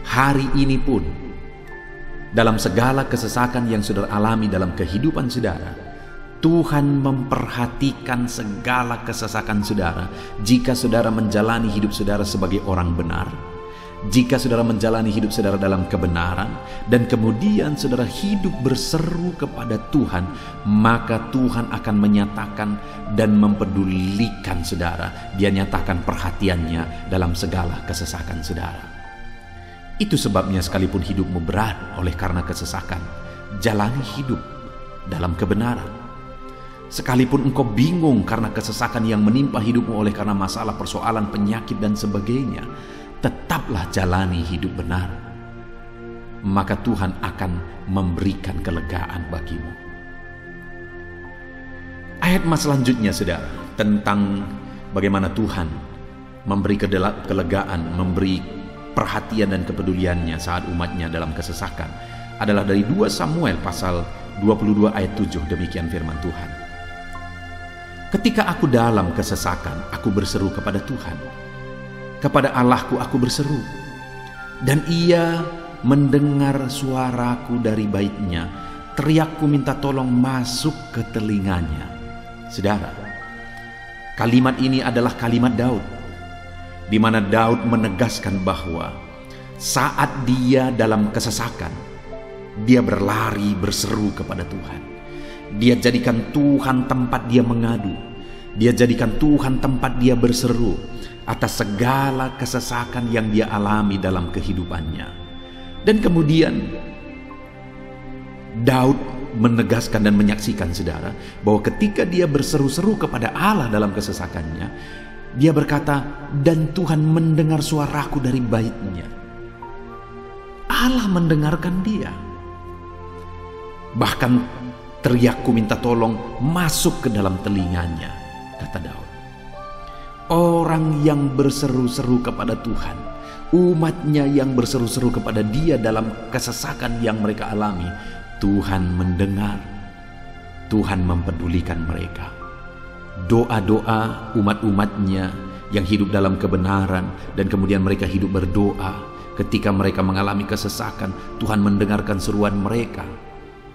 hari ini pun dalam segala kesesakan yang saudara alami dalam kehidupan saudara, Tuhan memperhatikan segala kesesakan saudara. Jika saudara menjalani hidup saudara sebagai orang benar, jika saudara menjalani hidup saudara dalam kebenaran, dan kemudian saudara hidup berseru kepada Tuhan, maka Tuhan akan menyatakan dan mempedulikan saudara. Dia nyatakan perhatiannya dalam segala kesesakan saudara. Itu sebabnya sekalipun hidupmu berat oleh karena kesesakan, jalani hidup dalam kebenaran. Sekalipun engkau bingung karena kesesakan yang menimpa hidupmu oleh karena masalah, persoalan, penyakit dan sebagainya, tetaplah jalani hidup benar. Maka Tuhan akan memberikan kelegaan bagimu. Ayat selanjutnya, saudara, tentang bagaimana Tuhan memberi kelegaan, memberi perhatian dan kepeduliannya saat umatnya dalam kesesakan adalah dari 2 Samuel pasal 22 ayat 7. Demikian firman Tuhan. Ketika aku dalam kesesakan, aku berseru kepada Tuhan. Kepada Allahku aku berseru, dan Ia mendengar suaraku dari baitnya. Teriakku minta tolong masuk ke telinganya. Saudara, kalimat ini adalah kalimat Daud, di mana Daud menegaskan bahwa saat dia dalam kesesakan, dia berlari berseru kepada Tuhan. Dia jadikan Tuhan tempat dia mengadu. Dia jadikan Tuhan tempat dia berseru atas segala kesesakan yang dia alami dalam kehidupannya. Dan kemudian Daud menegaskan dan menyaksikan, saudara, bahwa ketika dia berseru-seru kepada Allah dalam kesesakannya, dia berkata, dan Tuhan mendengar suaraku dari baitnya. Allah mendengarkan dia. Bahkan teriakku minta tolong masuk ke dalam telinganya, kata Daud. Orang yang berseru-seru kepada Tuhan, umatnya yang berseru-seru kepada dia dalam kesesakan yang mereka alami, Tuhan mendengar, Tuhan mempedulikan mereka. Doa-doa umat-umatnya yang hidup dalam kebenaran, dan kemudian mereka hidup berdoa ketika mereka mengalami kesesakan, Tuhan mendengarkan seruan mereka,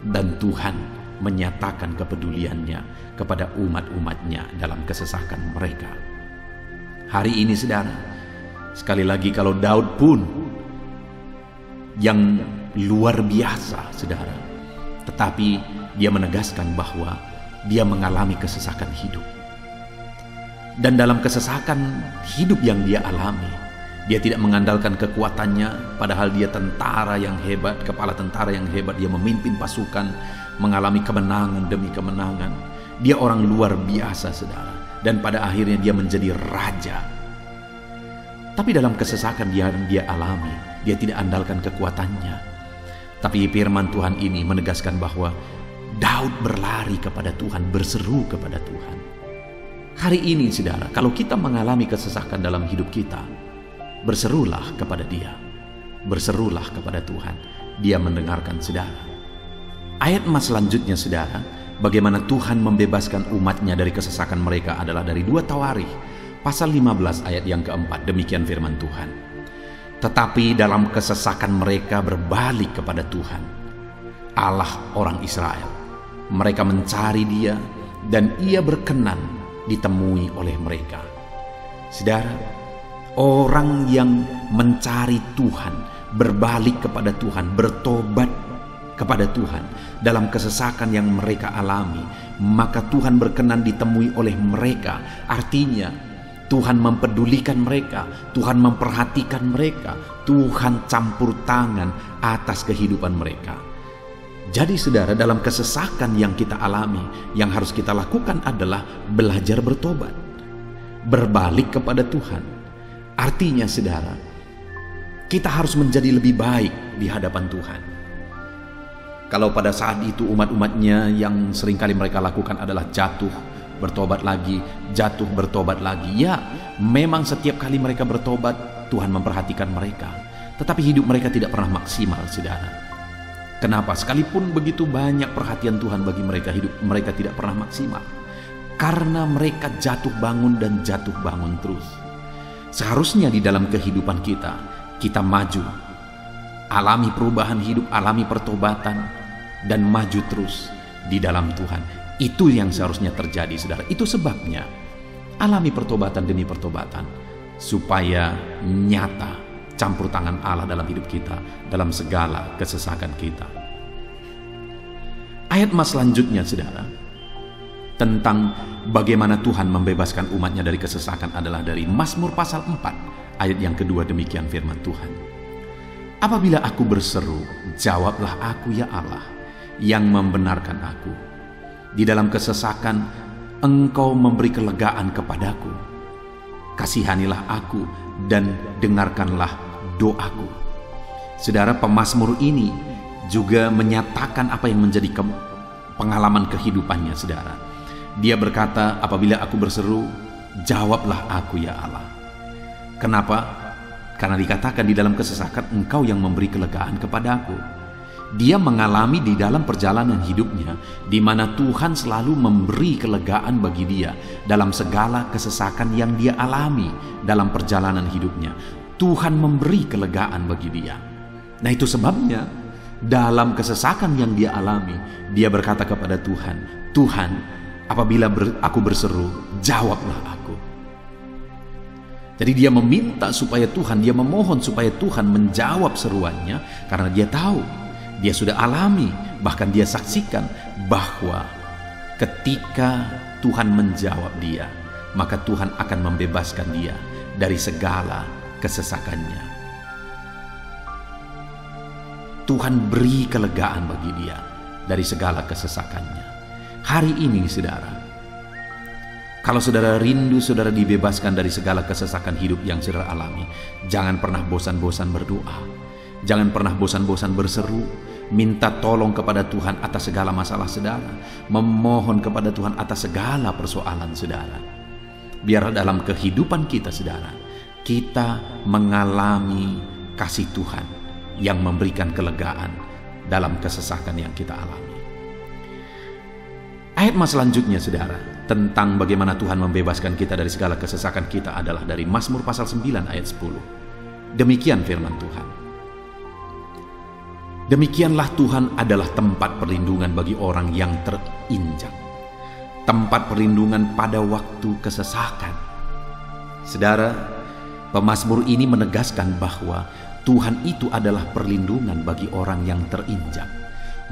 dan Tuhan menyatakan kepeduliannya kepada umat-umatnya dalam kesesakan mereka. Hari ini, saudara, sekali lagi, kalau Daud pun yang luar biasa, saudara, tetapi dia menegaskan bahwa dia mengalami kesesakan hidup. Dan dalam kesesakan hidup yang dia alami, dia tidak mengandalkan kekuatannya, padahal dia tentara yang hebat, kepala tentara yang hebat. Dia memimpin pasukan, mengalami kemenangan demi kemenangan. Dia orang luar biasa, saudara. Dan pada akhirnya dia menjadi raja. Tapi dalam kesesakan dia alami, dia tidak andalkan kekuatannya. Tapi firman Tuhan ini menegaskan bahwa Daud berlari kepada Tuhan, berseru kepada Tuhan. Hari ini, saudara, kalau kita mengalami kesesakan dalam hidup kita, berserulah kepada Dia, berserulah kepada Tuhan. Dia mendengarkan saudara. Ayat emas selanjutnya, saudara, bagaimana Tuhan membebaskan umatnya dari kesesakan mereka adalah dari 2 Tawarikh pasal 15 ayat yang keempat. Demikian firman Tuhan. Tetapi dalam kesesakan mereka berbalik kepada Tuhan, Allah orang Israel. Mereka mencari Dia dan Ia berkenan ditemui oleh mereka. Saudara, orang yang mencari Tuhan, berbalik kepada Tuhan, bertobat kepada Tuhan dalam kesesakan yang mereka alami, maka Tuhan berkenan ditemui oleh mereka. Artinya Tuhan mempedulikan mereka, Tuhan memperhatikan mereka, Tuhan campur tangan atas kehidupan mereka. Jadi saudara, dalam kesesakan yang kita alami, yang harus kita lakukan adalah belajar bertobat, berbalik kepada Tuhan. Artinya saudara, kita harus menjadi lebih baik di hadapan Tuhan. Kalau pada saat itu umat-umatnya yang seringkali mereka lakukan adalah jatuh, bertobat lagi, jatuh, bertobat lagi. Ya, memang setiap kali mereka bertobat, Tuhan memperhatikan mereka. Tetapi hidup mereka tidak pernah maksimal, saudara. Kenapa? Sekalipun begitu banyak perhatian Tuhan bagi mereka, hidup mereka tidak pernah maksimal. Karena mereka jatuh bangun dan jatuh bangun terus. Seharusnya di dalam kehidupan kita maju, alami perubahan hidup, alami pertobatan, dan maju terus di dalam Tuhan. Itu yang seharusnya terjadi, saudara. Itu sebabnya alami pertobatan demi pertobatan, supaya nyata campur tangan Allah dalam hidup kita, dalam segala kesesakan kita. Ayat emas selanjutnya, saudara, tentang bagaimana Tuhan membebaskan umatnya dari kesesakan adalah dari Mazmur pasal 4 ayat yang kedua. Demikian firman Tuhan. Apabila aku berseru, jawablah aku ya Allah, yang membenarkan aku. Di dalam kesesakan Engkau memberi kelegaan kepadaku. Kasihanilah aku dan dengarkanlah doaku. Saudara, pemazmur ini juga menyatakan apa yang menjadi pengalaman kehidupannya, saudara. Dia berkata, apabila aku berseru, jawablah aku ya Allah. Kenapa? Karena dikatakan di dalam kesesakan Engkau yang memberi kelegaan kepadaku. Dia mengalami di dalam perjalanan hidupnya, di mana Tuhan selalu memberi kelegaan bagi dia dalam segala kesesakan yang dia alami dalam perjalanan hidupnya. Tuhan memberi kelegaan bagi dia. Nah, itu sebabnya dalam kesesakan yang dia alami, dia berkata kepada Tuhan, Tuhan, apabila aku berseru, jawablah aku. Jadi dia meminta supaya Tuhan, dia memohon supaya Tuhan menjawab seruannya, karena dia tahu, dia sudah alami, bahkan dia saksikan bahwa ketika Tuhan menjawab dia, maka Tuhan akan membebaskan dia dari segala kesesakannya. Tuhan beri kelegaan bagi dia dari segala kesesakannya. Hari ini, saudara, kalau saudara rindu saudara dibebaskan dari segala kesesakan hidup yang saudara alami, jangan pernah bosan-bosan berdoa. Jangan pernah bosan-bosan berseru, minta tolong kepada Tuhan atas segala masalah saudara, memohon kepada Tuhan atas segala persoalan saudara. Biar dalam kehidupan kita, saudara, kita mengalami kasih Tuhan yang memberikan kelegaan dalam kesesakan yang kita alami. Ayat mas selanjutnya, saudara, tentang bagaimana Tuhan membebaskan kita dari segala kesesakan kita adalah dari Mazmur pasal 9 ayat 10. Demikian firman Tuhan. Demikianlah Tuhan adalah tempat perlindungan bagi orang yang terinjak, tempat perlindungan pada waktu kesesakan. Saudara, pemazmur ini menegaskan bahwa Tuhan itu adalah perlindungan bagi orang yang terinjak.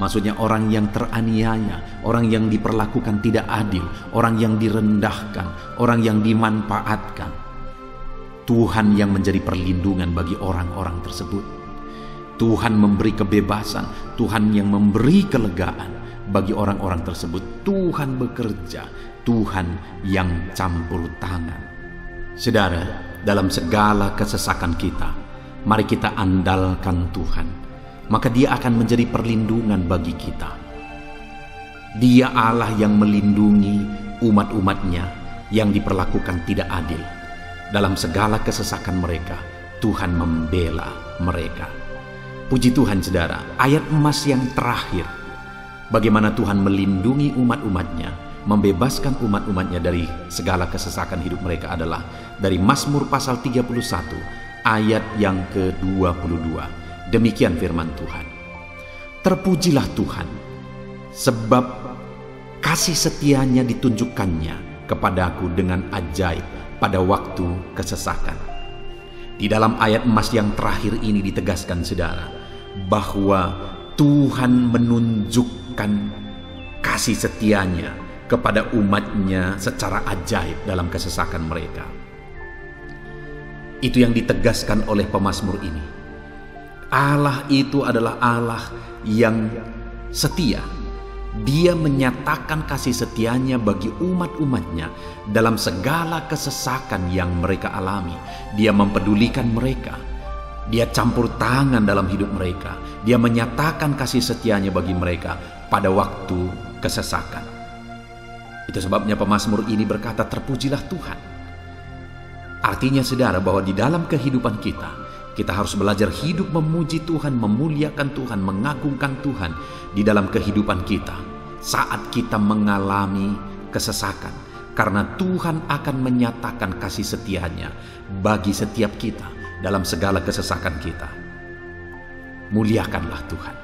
Maksudnya orang yang teraniaya, orang yang diperlakukan tidak adil, orang yang direndahkan, orang yang dimanfaatkan. Tuhan yang menjadi perlindungan bagi orang-orang tersebut. Tuhan memberi kebebasan, Tuhan yang memberi kelegaan bagi orang-orang tersebut. Tuhan bekerja, Tuhan yang campur tangan. Saudara, dalam segala kesesakan kita, mari kita andalkan Tuhan. Maka Dia akan menjadi perlindungan bagi kita. Dia Allah yang melindungi umat-umatnya yang diperlakukan tidak adil. Dalam segala kesesakan mereka, Tuhan membela mereka. Puji Tuhan saudara, ayat emas yang terakhir, bagaimana Tuhan melindungi umat-umatnya, membebaskan umat-umatnya dari segala kesesakan hidup mereka adalah dari Mazmur pasal 31 ayat yang ke-22. Demikian firman Tuhan. Terpujilah Tuhan, sebab kasih setianya ditunjukkannya kepadaku dengan ajaib pada waktu kesesakan. Di dalam ayat emas yang terakhir ini ditegaskan saudara, bahwa Tuhan menunjukkan kasih setianya kepada umatnya secara ajaib dalam kesesakan mereka. Itu yang ditegaskan oleh pemazmur ini. Allah itu adalah Allah yang setia. Dia menyatakan kasih setianya bagi umat-umatnya dalam segala kesesakan yang mereka alami. Dia mempedulikan mereka. Dia campur tangan dalam hidup mereka. Dia menyatakan kasih setianya bagi mereka pada waktu kesesakan. Itu sebabnya pemazmur ini berkata, terpujilah Tuhan. Artinya saudara, bahwa di dalam kehidupan kita harus belajar hidup memuji Tuhan, memuliakan Tuhan, mengagungkan Tuhan di dalam kehidupan kita saat kita mengalami kesesakan. Karena Tuhan akan menyatakan kasih setianya bagi setiap kita dalam segala kesesakan kita. Muliakanlah Tuhan,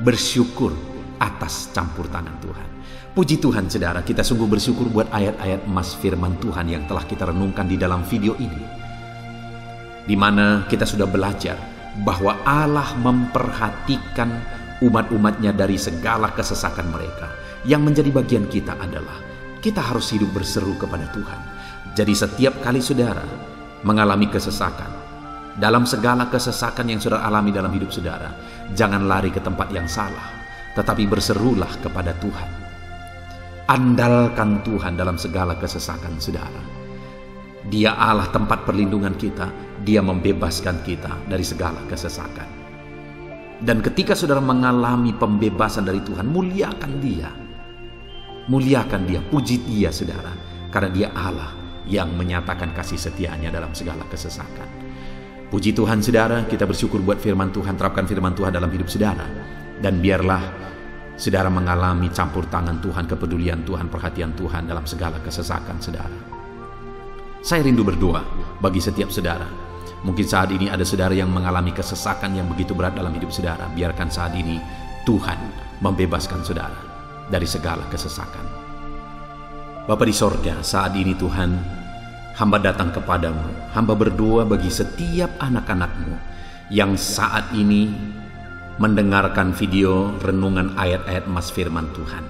bersyukur atas campur tangan Tuhan. Puji Tuhan saudara, kita sungguh bersyukur buat ayat-ayat emas firman Tuhan yang telah kita renungkan di dalam video ini, di mana kita sudah belajar bahwa Allah memperhatikan umat-umatnya dari segala kesesakan mereka. Yang menjadi bagian kita adalah kita harus hidup berseru kepada Tuhan. Jadi setiap kali saudara mengalami kesesakan, dalam segala kesesakan yang saudara alami dalam hidup saudara, jangan lari ke tempat yang salah, tetapi berserulah kepada Tuhan. Andalkan Tuhan dalam segala kesesakan saudara. Dia Allah tempat perlindungan kita. Dia membebaskan kita dari segala kesesakan. Dan ketika saudara mengalami pembebasan dari Tuhan, muliakan Dia. Muliakan Dia, puji Dia saudara. Karena Dia Allah yang menyatakan kasih setianya dalam segala kesesakan. Puji Tuhan saudara, kita bersyukur buat firman Tuhan. Terapkan firman Tuhan dalam hidup saudara. Dan biarlah saudara mengalami campur tangan Tuhan, kepedulian Tuhan, perhatian Tuhan dalam segala kesesakan saudara. Saya rindu berdoa bagi setiap saudara. Mungkin saat ini ada saudara yang mengalami kesesakan yang begitu berat dalam hidup saudara. Biarkan saat ini Tuhan membebaskan saudara dari segala kesesakan. Bapa di sorga, saat ini Tuhan, hamba datang kepadamu. Hamba berdoa bagi setiap anak-anak-Mu yang saat ini mendengarkan video renungan ayat-ayat emas firman Tuhan.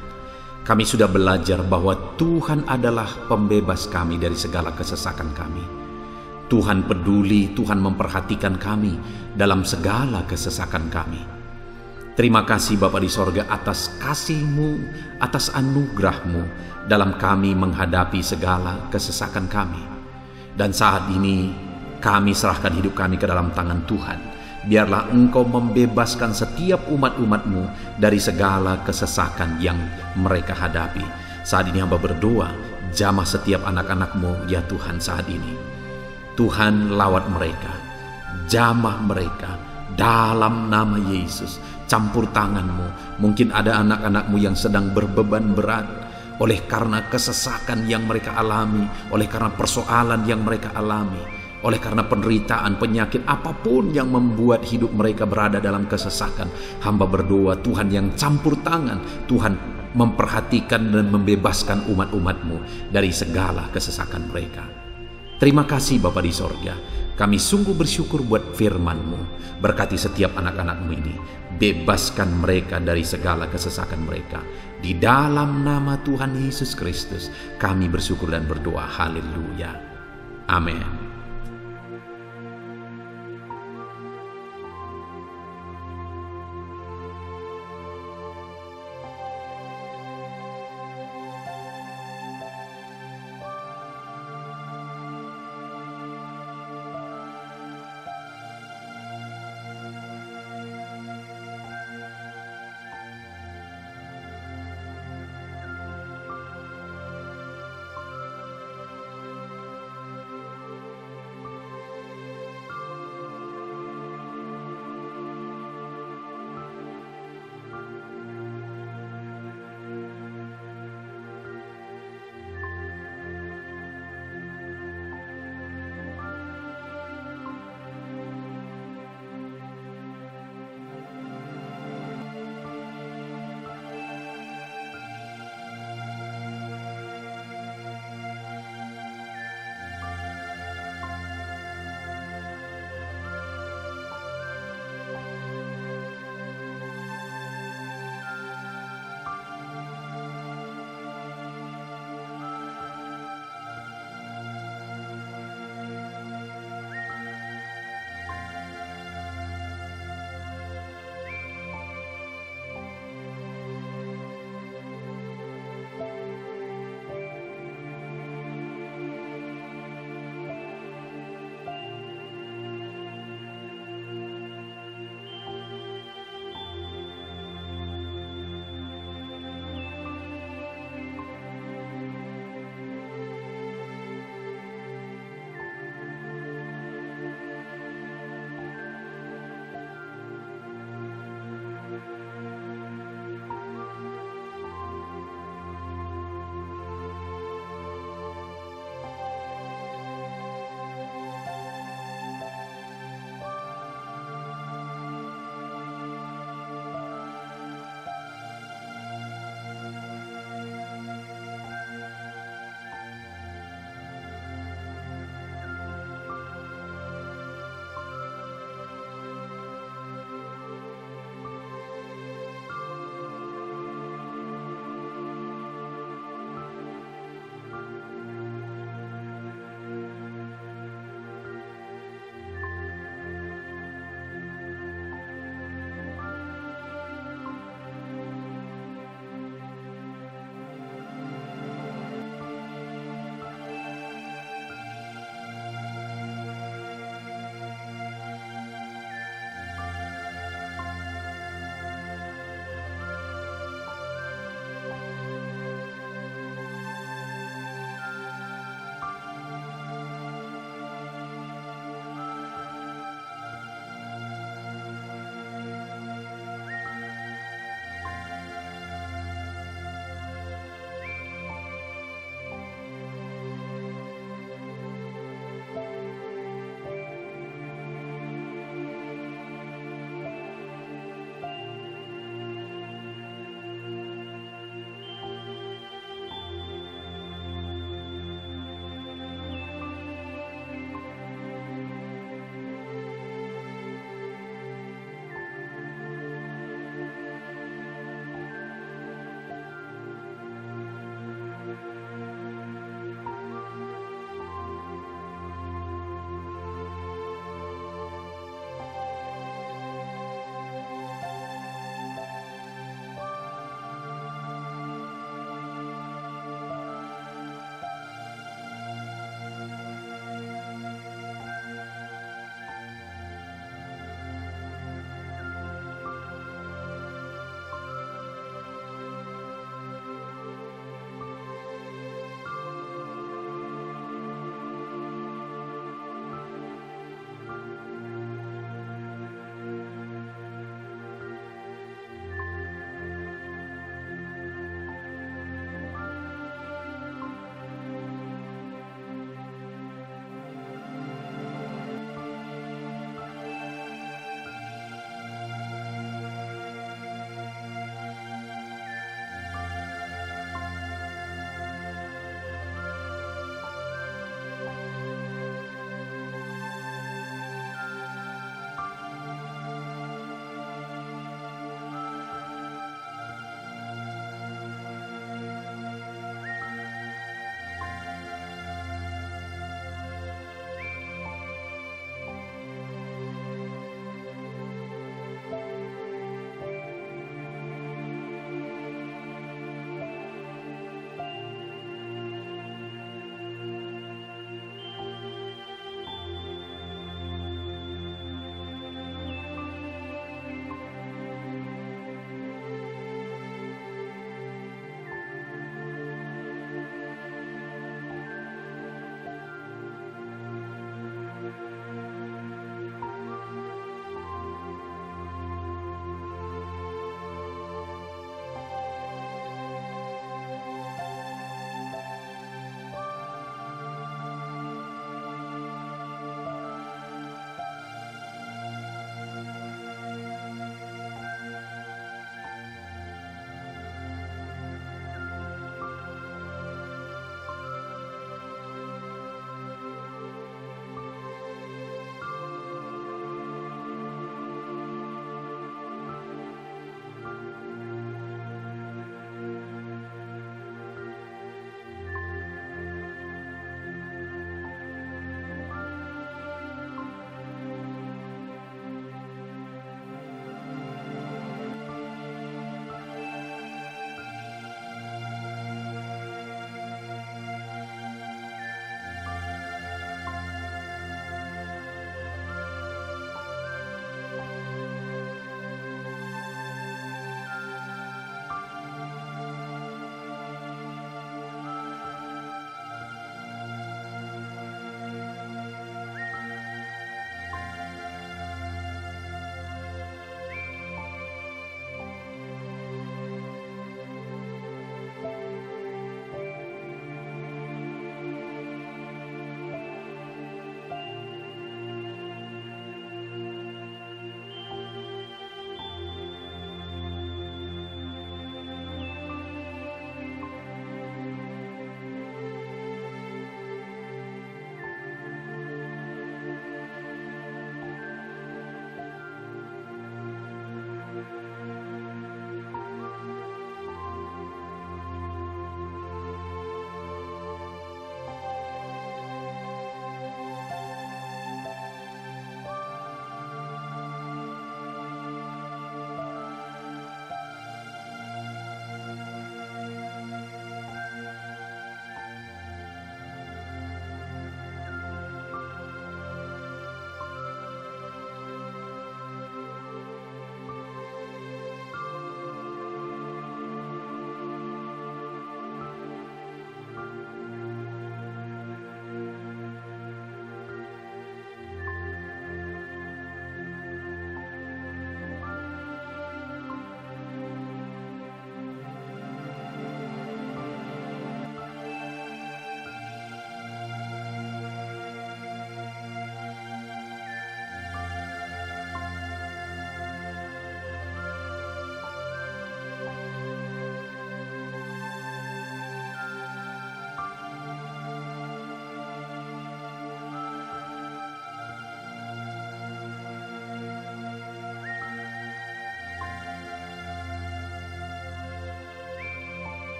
Kami sudah belajar bahwa Tuhan adalah pembebas kami dari segala kesesakan kami. Tuhan peduli, Tuhan memperhatikan kami dalam segala kesesakan kami. Terima kasih Bapa di sorga atas kasih-Mu, atas anugerah-Mu dalam kami menghadapi segala kesesakan kami. Dan saat ini kami serahkan hidup kami ke dalam tangan Tuhan. Biarlah Engkau membebaskan setiap umat-umat-Mu dari segala kesesakan yang mereka hadapi. Saat ini hamba berdoa, jamah setiap anak-anak-Mu ya Tuhan saat ini. Tuhan lawat mereka, jamah mereka dalam nama Yesus. Campur tangan-Mu. Mungkin ada anak-anak-Mu yang sedang berbeban berat oleh karena kesesakan yang mereka alami, oleh karena persoalan yang mereka alami, oleh karena penderitaan, penyakit, apapun yang membuat hidup mereka berada dalam kesesakan. Hamba berdoa Tuhan yang campur tangan, Tuhan memperhatikan dan membebaskan umat-umat-Mu dari segala kesesakan mereka. Terima kasih Bapa di sorga. Kami sungguh bersyukur buat firman-Mu. Berkati setiap anak-anak-Mu ini. Bebaskan mereka dari segala kesesakan mereka. Di dalam nama Tuhan Yesus Kristus kami bersyukur dan berdoa. Haleluya. Amin.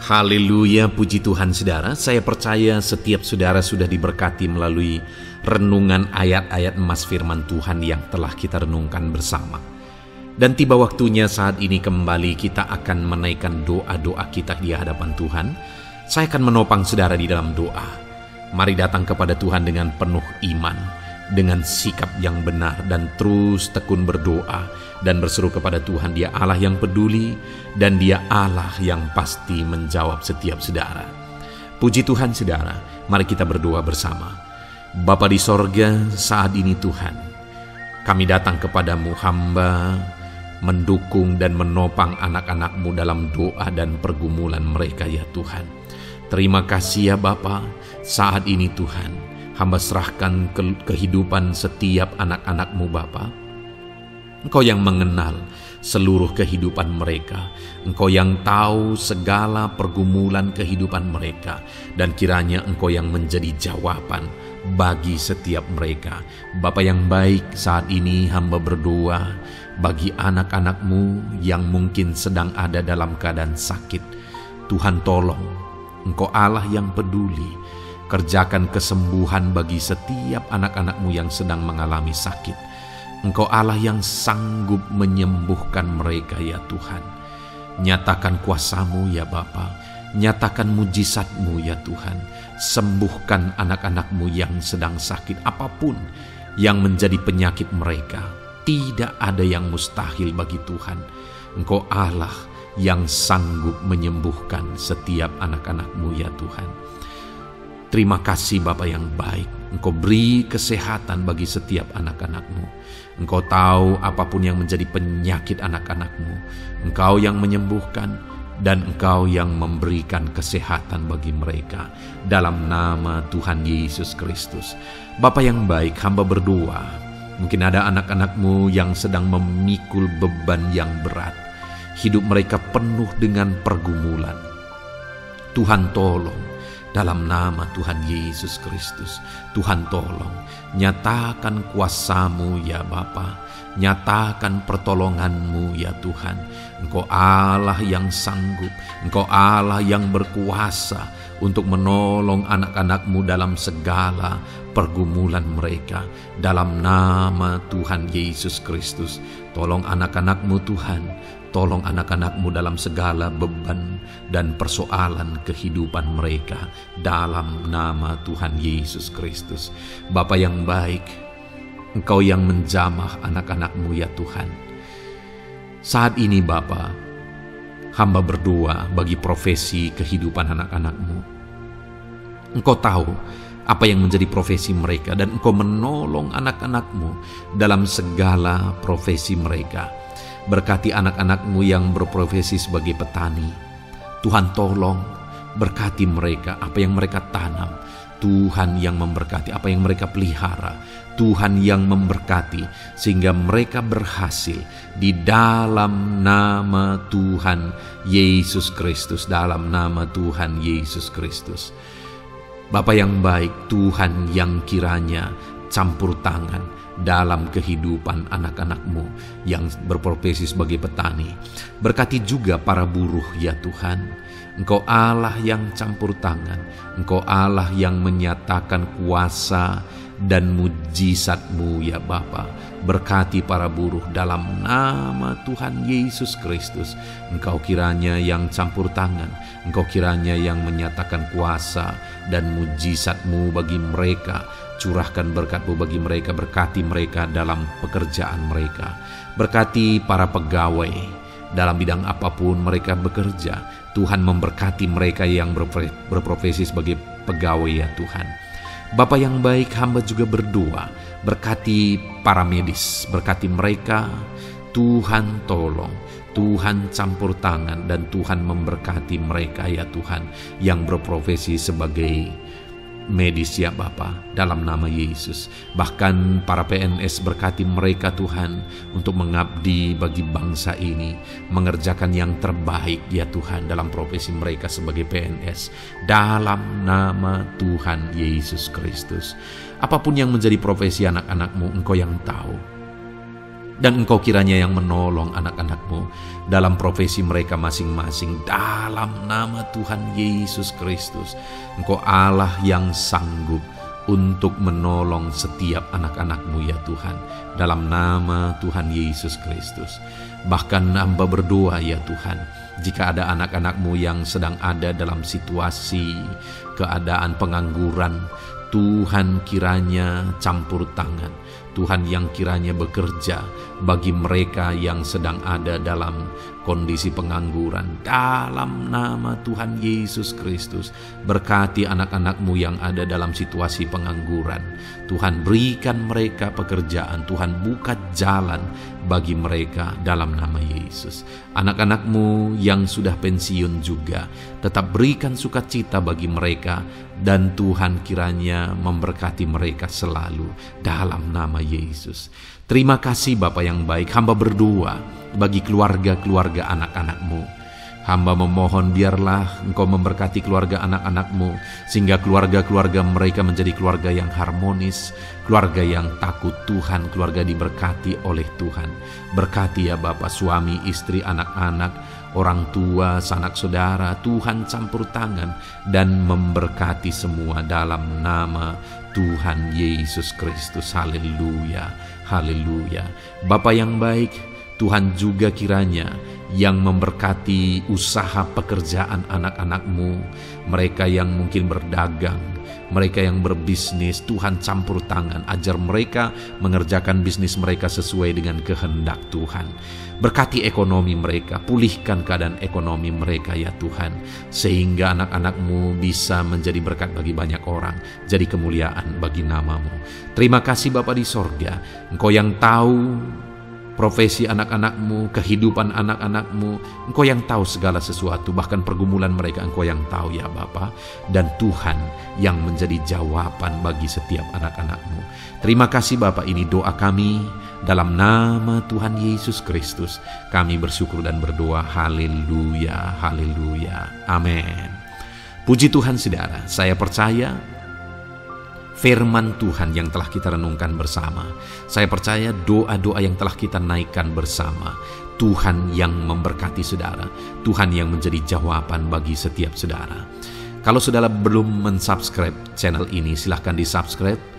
Haleluya, puji Tuhan saudara. Saya percaya setiap saudara sudah diberkati melalui renungan ayat-ayat emas firman Tuhan yang telah kita renungkan bersama. Dan tiba waktunya saat ini kembali kita akan menaikkan doa-doa kita di hadapan Tuhan. Saya akan menopang saudara di dalam doa. Mari datang kepada Tuhan dengan penuh iman, dengan sikap yang benar, dan terus tekun berdoa dan berseru kepada Tuhan. Dia Allah yang peduli dan Dia Allah yang pasti menjawab setiap saudara. Puji Tuhan saudara, mari kita berdoa bersama. Bapa di sorga, saat ini Tuhan, kami datang kepadamu, hamba mendukung dan menopang anak-anak-Mu dalam doa dan pergumulan mereka ya Tuhan. Terima kasih ya Bapa, saat ini Tuhan, hamba serahkan kehidupan setiap anak-anak-Mu Bapa. Engkau yang mengenal seluruh kehidupan mereka. Engkau yang tahu segala pergumulan kehidupan mereka. Dan kiranya Engkau yang menjadi jawaban bagi setiap mereka. Bapa yang baik, saat ini hamba berdoa bagi anak-anak-Mu yang mungkin sedang ada dalam keadaan sakit. Tuhan tolong, Engkau Allah yang peduli. Kerjakan kesembuhan bagi setiap anak-anak-Mu yang sedang mengalami sakit. Engkau Allah yang sanggup menyembuhkan mereka ya Tuhan. Nyatakan kuasa-Mu ya Bapa. Nyatakan mujizat-Mu ya Tuhan. Sembuhkan anak-anak-Mu yang sedang sakit, apapun yang menjadi penyakit mereka. Tidak ada yang mustahil bagi Tuhan. Engkau Allah yang sanggup menyembuhkan setiap anak-anak-Mu ya Tuhan. Terima kasih Bapa yang baik. Engkau beri kesehatan bagi setiap anak-anak-Mu. Engkau tahu apapun yang menjadi penyakit anak-anak-Mu. Engkau yang menyembuhkan dan Engkau yang memberikan kesehatan bagi mereka. Dalam nama Tuhan Yesus Kristus. Bapa yang baik, hamba berdoa. Mungkin ada anak-anak-Mu yang sedang memikul beban yang berat. Hidup mereka penuh dengan pergumulan. Tuhan tolong, dalam nama Tuhan Yesus Kristus. Tuhan tolong, nyatakan kuasa-Mu ya Bapa. Nyatakan pertolongan-Mu ya Tuhan. Engkau Allah yang sanggup. Engkau Allah yang berkuasa untuk menolong anak-anak-Mu dalam segala pergumulan mereka. Dalam nama Tuhan Yesus Kristus. Tolong anak-anak-Mu Tuhan. Tolong anak-anak-Mu dalam segala beban dan persoalan kehidupan mereka. Dalam nama Tuhan Yesus Kristus. Bapa yang baik, Engkau yang menjamah anak-anak-Mu ya Tuhan. Saat ini Bapa, hamba berdoa bagi profesi kehidupan anak-anak-Mu. Engkau tahu apa yang menjadi profesi mereka, dan Engkau menolong anak-anak-Mu dalam segala profesi mereka. Berkati anak-anak-Mu yang berprofesi sebagai petani. Tuhan tolong, berkati mereka, apa yang mereka tanam. Tuhan yang memberkati apa yang mereka pelihara. Tuhan yang memberkati sehingga mereka berhasil di dalam nama Tuhan Yesus Kristus. Dalam nama Tuhan Yesus Kristus. Bapa yang baik, Tuhan yang kiranya campur tangan dalam kehidupan anak-anak-Mu yang berprofesi sebagai petani. Berkati juga para buruh ya Tuhan. Engkau Allah yang campur tangan. Engkau Allah yang menyatakan kuasa dan mujizat-Mu ya Bapa. Berkati para buruh dalam nama Tuhan Yesus Kristus. Engkau kiranya yang campur tangan. Engkau kiranya yang menyatakan kuasa dan mujizat-Mu bagi mereka. Curahkan berkat-Mu bagi mereka. Berkati mereka dalam pekerjaan mereka. Berkati para pegawai dalam bidang apapun mereka bekerja. Tuhan memberkati mereka yang berprofesi sebagai pegawai ya Tuhan. Bapa yang baik, hamba juga berdoa. Berkati para medis. Berkati mereka. Tuhan tolong. Tuhan campur tangan. Dan Tuhan memberkati mereka ya Tuhan. Yang berprofesi sebagai medis ya Bapa, dalam nama Yesus. Bahkan para PNS, berkati mereka Tuhan untuk mengabdi bagi bangsa ini, mengerjakan yang terbaik ya Tuhan dalam profesi mereka sebagai PNS. Dalam nama Tuhan Yesus Kristus. Apapun yang menjadi profesi anak-anak-Mu, Engkau yang tahu. Dan Engkau kiranya yang menolong anak-anak-Mu dalam profesi mereka masing-masing. Dalam nama Tuhan Yesus Kristus, Engkau Allah yang sanggup untuk menolong setiap anak-anak-Mu ya Tuhan. Dalam nama Tuhan Yesus Kristus. Bahkan hamba berdoa ya Tuhan, jika ada anak-anak-Mu yang sedang ada dalam situasi keadaan pengangguran, Tuhan kiranya campur tangan. Tuhan yang kiranya bekerja bagi mereka yang sedang ada dalam kondisi pengangguran. Dalam nama Tuhan Yesus Kristus, berkati anak-anak-Mu yang ada dalam situasi pengangguran. Tuhan berikan mereka pekerjaan, Tuhan buka jalan bagi mereka dalam nama Yesus. Anak-anak-Mu yang sudah pensiun juga, tetap berikan sukacita bagi mereka, dan Tuhan kiranya memberkati mereka selalu dalam nama Yesus. Terima kasih Bapa yang baik, hamba berdoa bagi keluarga-keluarga anak-anak-Mu. Hamba memohon biarlah Engkau memberkati keluarga anak-anak-Mu, sehingga keluarga-keluarga mereka menjadi keluarga yang harmonis, keluarga yang takut Tuhan, keluarga diberkati oleh Tuhan. Berkati ya Bapa, suami, istri, anak-anak, orang tua, sanak saudara, Tuhan campur tangan dan memberkati semua dalam nama Tuhan Yesus Kristus. Haleluya, haleluya. Bapa yang baik, Tuhan juga kiranya yang memberkati usaha pekerjaan anak-anak-Mu, mereka yang mungkin berdagang, mereka yang berbisnis. Tuhan campur tangan, ajar mereka mengerjakan bisnis mereka sesuai dengan kehendak Tuhan. Berkati ekonomi mereka, pulihkan keadaan ekonomi mereka ya Tuhan, sehingga anak-anak-Mu bisa menjadi berkat bagi banyak orang, jadi kemuliaan bagi nama-Mu. Terima kasih Bapa di sorga, Engkau yang tahu profesi anak-anak-Mu, kehidupan anak-anak-Mu. Engkau yang tahu segala sesuatu, bahkan pergumulan mereka Engkau yang tahu ya Bapa. Dan Tuhan yang menjadi jawaban bagi setiap anak-anak-Mu. Terima kasih Bapa, ini doa kami dalam nama Tuhan Yesus Kristus. Kami bersyukur dan berdoa. Haleluya, haleluya, amin. Puji Tuhan saudara, saya percaya firman Tuhan yang telah kita renungkan bersama, saya percaya doa-doa yang telah kita naikkan bersama, Tuhan yang memberkati saudara, Tuhan yang menjadi jawaban bagi setiap saudara. Kalau saudara belum mensubscribe channel ini, silahkan di-subscribe.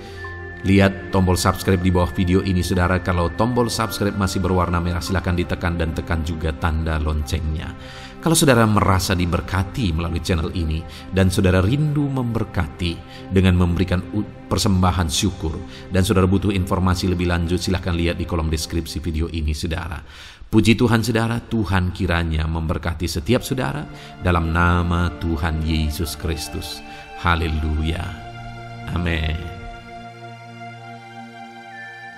Lihat tombol subscribe di bawah video ini saudara. Kalau tombol subscribe masih berwarna merah, silahkan ditekan dan tekan juga tanda loncengnya. Kalau saudara merasa diberkati melalui channel ini dan saudara rindu memberkati dengan memberikan persembahan syukur, dan saudara butuh informasi lebih lanjut, silahkan lihat di kolom deskripsi video ini saudara. Puji Tuhan saudara, Tuhan kiranya memberkati setiap saudara dalam nama Tuhan Yesus Kristus. Haleluya, amin.